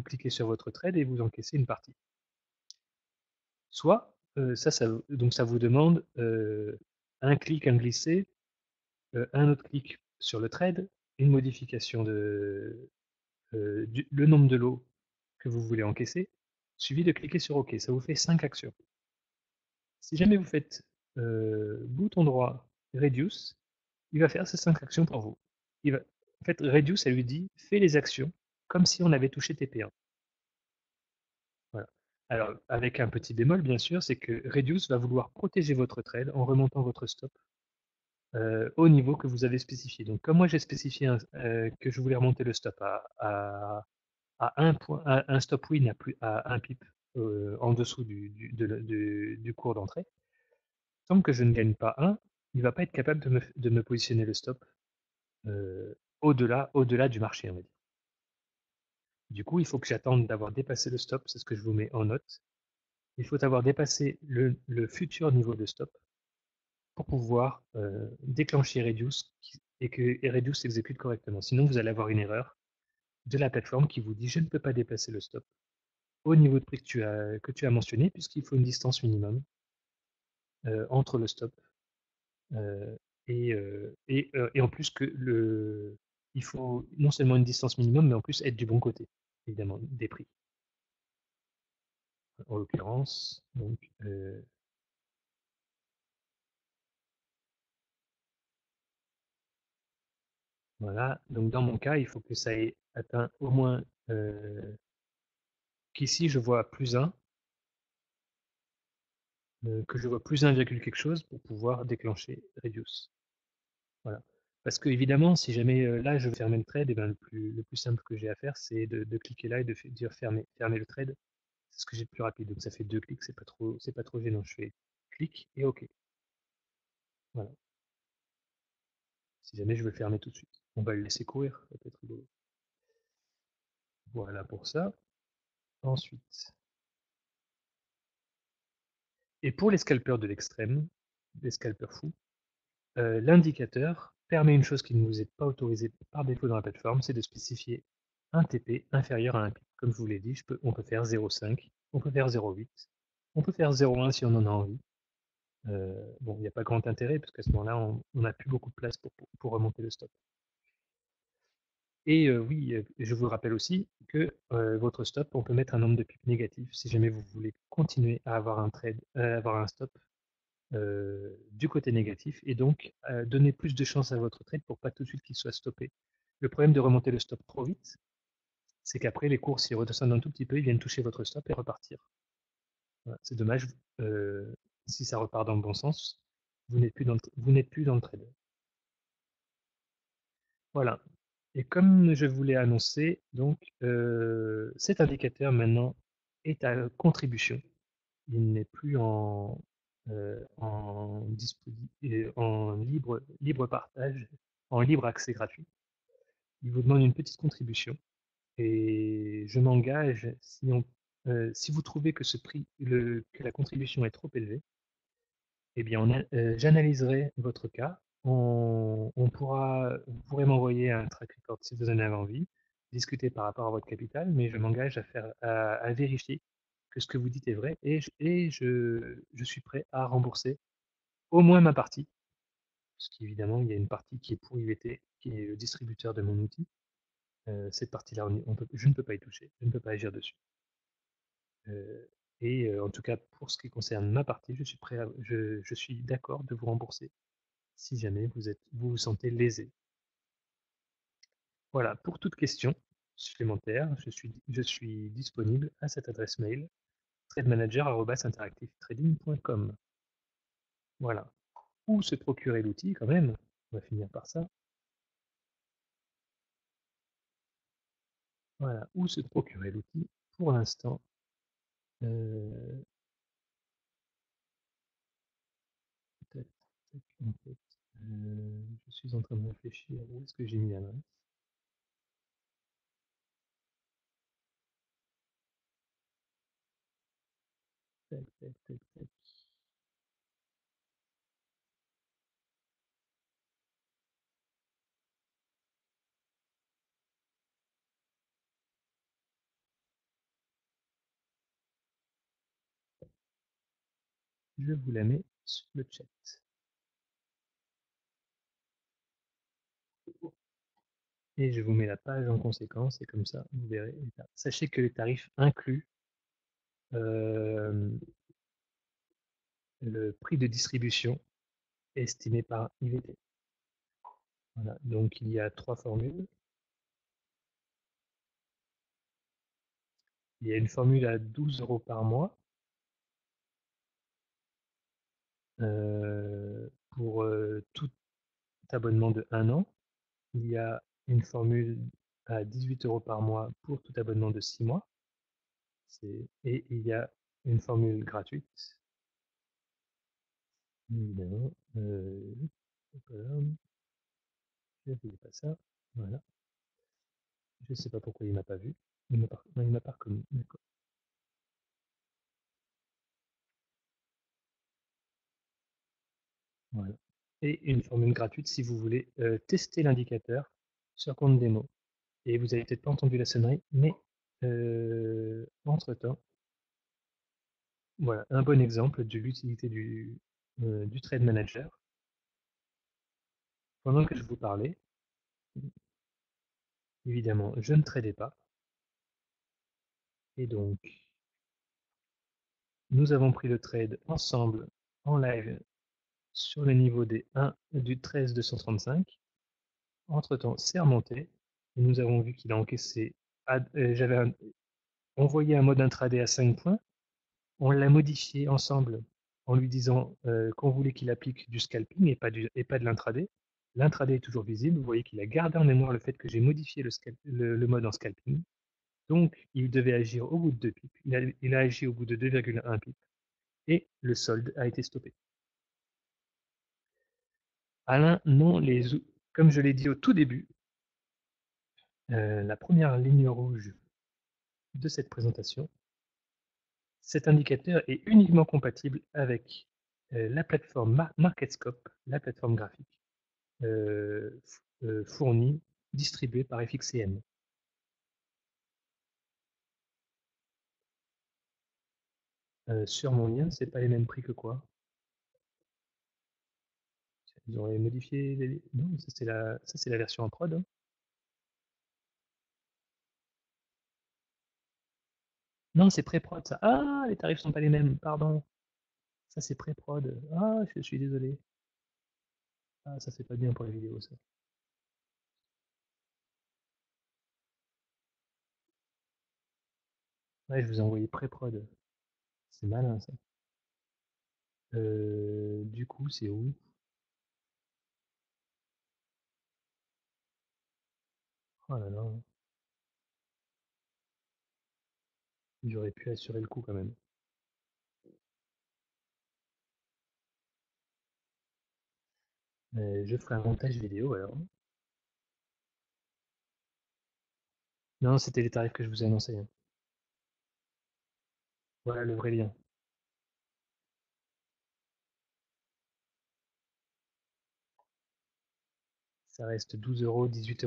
cliquez sur votre trade et vous encaissez une partie. Soit, donc ça vous demande un clic, un glissé, un autre clic sur le trade, une modification le nombre de lots que vous voulez encaisser, suivi de cliquer sur OK. Ça vous fait 5 actions. Si jamais vous faites bouton droit Reduce, il va faire ces 5 actions pour vous. En fait, reduce, elle lui dit, fais les actions comme si on avait touché TP1. Voilà. Alors, avec un petit bémol, bien sûr, c'est que reduce va vouloir protéger votre trade en remontant votre stop au niveau que vous avez spécifié. Donc, comme moi j'ai spécifié que je voulais remonter le stop à un point, à un stop win à un pip en dessous du cours d'entrée, tant que je ne gagne pas un, il ne va pas être capable de me positionner le stop au-delà du marché, on va dire. Du coup, il faut que j'attende d'avoir dépassé le stop, c'est ce que je vous mets en note. Il faut avoir dépassé le futur niveau de stop pour pouvoir déclencher Reduce et que Reduce s'exécute correctement. Sinon, vous allez avoir une erreur de la plateforme qui vous dit je ne peux pas dépasser le stop au niveau de prix que tu as mentionné, puisqu'il faut une distance minimum entre le stop euh, et en plus il faut non seulement une distance minimum, mais en plus être du bon côté, évidemment, des prix. En l'occurrence, donc voilà. Donc dans mon cas, il faut que ça ait atteint au moins qu'ici je vois plus 1, que je vois plus 1, quelque chose pour pouvoir déclencher Reduce. Voilà. Parce que évidemment, si jamais là je veux fermer le trade, et ben, le plus simple que j'ai à faire, c'est de cliquer là et de dire fermer le trade. C'est ce que j'ai de plus rapide. Donc ça fait 2 clics, c'est pas trop gênant. Je fais clic et OK. Voilà. Si jamais je veux le fermer tout de suite. On va le laisser courir, ça peut être rigolo. Voilà pour ça. Ensuite. Et pour les scalpers de l'extrême, les scalpers fous, l'indicateur permet une chose qui ne vous est pas autorisée par défaut dans la plateforme, c'est de spécifier un TP inférieur à un pip. Comme je vous l'ai dit, on peut faire 0,5, on peut faire 0,8, on peut faire 0,1 si on en a envie. Bon, il n'y a pas grand intérêt, parce qu'à ce moment-là, on n'a plus beaucoup de place pour remonter le stop. Et oui, je vous rappelle aussi que votre stop, on peut mettre un nombre de pips négatif si jamais vous voulez continuer à avoir un trade, avoir un stop du côté négatif et donc donner plus de chance à votre trade pour pas tout de suite qu'il soit stoppé. Le problème de remonter le stop trop vite, c'est qu'après les cours, s'ils redescendent un tout petit peu, ils viennent toucher votre stop et repartir. Voilà, c'est dommage. Si ça repart dans le bon sens, vous n'êtes plus dans le trade. Voilà. Et comme je vous l'ai annoncé, donc cet indicateur maintenant est à contribution. Il n'est plus en libre partage, en libre accès gratuit. Il vous demande une petite contribution et je m'engage, si vous trouvez que que la contribution est trop élevée, eh bien, j'analyserai votre cas. Vous pourrez m'envoyer un track record si vous en avez envie, discuter par rapport à votre capital, mais je m'engage à vérifier que ce que vous dites est vrai et je suis prêt à rembourser au moins ma partie, parce qu'évidemment, il y a une partie qui est pour IVT, qui est le distributeur de mon outil. Cette partie-là, je ne peux pas y toucher, je ne peux pas agir dessus. Et en tout cas, pour ce qui concerne ma partie, je suis d'accord de vous rembourser si jamais vous vous sentez lésé. Voilà, pour toute question supplémentaire, je suis disponible à cette adresse mail trademanager@interactivetrading.com. Voilà. Où se procurer l'outil quand même? On va finir par ça. Voilà, où se procurer l'outil pour l'instant. euh, tac, tac, en fait, je suis en train de réfléchir où est-ce que j'ai mis l'adresse. Tac, tac, tac, tac. Je vous la mets sur le chat. Et je vous mets la page en conséquence, et comme ça, vous verrez. Sachez que les tarifs incluent euh, le prix de distribution estimé par IVT. Voilà, donc il y a 3 formules. Il y a une formule à 12 € par mois, pour, tout abonnement de 1 an. Il y a une formule à 18 € par mois pour tout abonnement de 6 mois. Et il y a une formule gratuite, évidemment. Voilà, je ne voulais pas ça. Voilà. Je ne sais pas pourquoi il m'a pas vu. Non, il m'a pas reconnu. D'accord. Voilà. Et une formule gratuite si vous voulez tester l'indicateur sur compte démo. Et vous avez peut-être pas entendu la sonnerie, mais entre-temps, voilà, un bon exemple de l'utilité du Trade Manager. Pendant que je vous parlais, évidemment, je ne tradais pas. Et donc, nous avons pris le trade ensemble en live sur le niveau du 13 235. Entre-temps, c'est remonté. Et nous avons vu qu'il a encaissé. J'avais envoyé un mode intraday à 5 points. On l'a modifié ensemble en lui disant qu'on voulait qu'il applique du scalping et pas de l'intraday. L'intraday est toujours visible. Vous voyez qu'il a gardé en mémoire le fait que j'ai modifié le mode en scalping. Donc, il devait agir au bout de 2 pips. Il a agi au bout de 2,1 pips. Et le solde a été stoppé. Alain, non, comme je l'ai dit au tout début, la première ligne rouge de cette présentation, cet indicateur est uniquement compatible avec la plateforme MarketScope, la plateforme graphique fournie, distribuée par FXCM. Sur mon lien, c'est pas les mêmes prix que quoi? Ils auraient modifié les... Non, ça c'est la version en prod, hein. Non, c'est pré-prod ça. Ah, les tarifs sont pas les mêmes, pardon. Ça c'est pré-prod. Ah, je suis désolé. Ah, ça c'est pas bien pour les vidéos ça. Ouais, je vous ai envoyé pré-prod. C'est malin ça. Du coup, c'est où? Oh là là, j'aurais pu assurer le coup quand même. Je ferai un montage vidéo alors. Non, c'était les tarifs que je vous ai annoncés, hein. Voilà le vrai lien. Ça reste 12 €, 18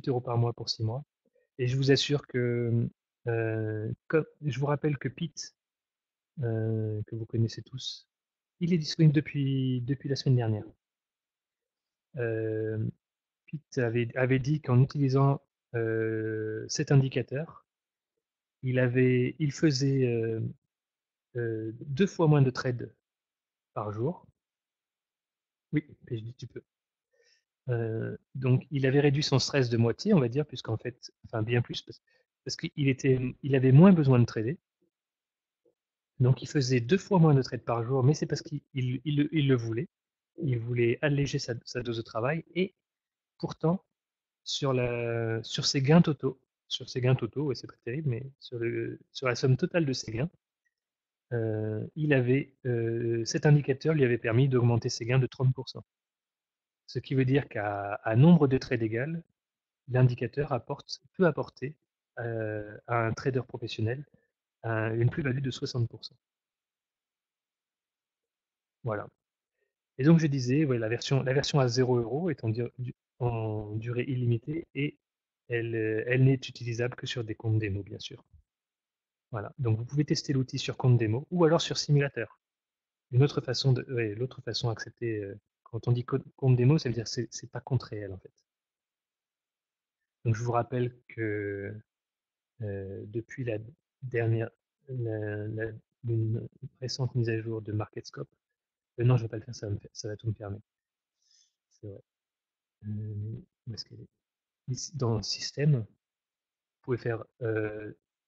€ par mois pour 6 mois. Et je vous assure que, je vous rappelle que Pete, que vous connaissez tous, il est disponible depuis la semaine dernière. Euh, Pete avait dit qu'en utilisant cet indicateur, il faisait 2 fois moins de trades par jour. Oui, et je dis tu peux. Donc, il avait réduit son stress de moitié, on va dire, puisqu'en fait, enfin bien plus, parce il avait moins besoin de trader. Donc, il faisait 2 fois moins de trades par jour, mais c'est parce qu'il le voulait. Il voulait alléger sa dose de travail. Et pourtant, sur ses gains totaux, ouais, c'est pas terrible, mais sur la somme totale de ses gains, cet indicateur lui avait permis d'augmenter ses gains de 30%. Ce qui veut dire qu'à nombre de trades égal, l'indicateur peut apporter à un trader professionnel une plus-value de 60%. Voilà. Et donc je disais, ouais, la version à 0 € est en durée illimitée et elle n'est utilisable que sur des comptes démo, bien sûr. Voilà. Donc vous pouvez tester l'outil sur compte démo ou alors sur simulateur. L'autre façon d'accepter, quand on dit compte démo, ça veut dire que c'est pas compte réel en fait. Donc je vous rappelle que depuis dernière, la- une récente mise à jour de MarketScope. Non, je ne vais pas le faire, ça va tout me fermer. C'est vrai. Où est-ce qu'elle est? Ici, dans Système, vous pouvez faire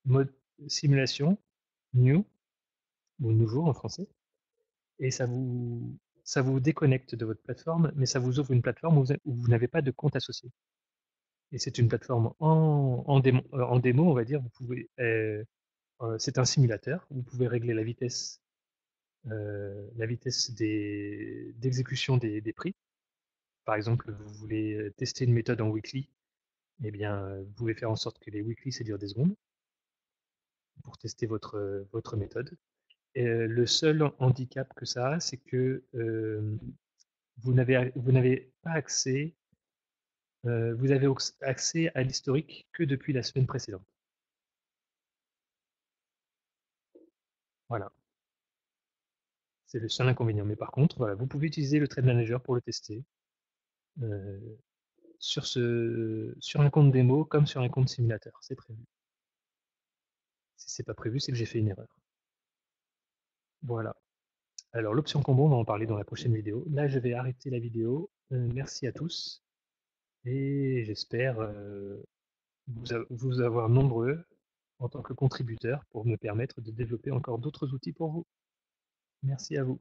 mode simulation, new, ou nouveau en français, et ça vous déconnecte de votre plateforme, mais ça vous ouvre une plateforme où vous n'avez pas de compte associé. Et c'est une plateforme en démo, on va dire. Vous pouvez, c'est un simulateur. Vous pouvez régler la vitesse d'exécution des prix. Par exemple, vous voulez tester une méthode en weekly, eh bien, vous pouvez faire en sorte que les weekly, ça dure des secondes pour tester votre méthode. Et le seul handicap que ça a, c'est que vous n'avez pas accès, vous avez accès à l'historique que depuis la semaine précédente. Voilà, c'est le seul inconvénient. Mais par contre, voilà, vous pouvez utiliser le Trade Manager pour le tester euh, sur un compte démo comme sur un compte simulateur. C'est prévu. Si c'est pas prévu, c'est que j'ai fait une erreur. Voilà. Alors l'option combo, on va en parler dans la prochaine vidéo. Là, je vais arrêter la vidéo. Merci à tous et j'espère vous avoir nombreux en tant que contributeurs pour me permettre de développer encore d'autres outils pour vous. Merci à vous.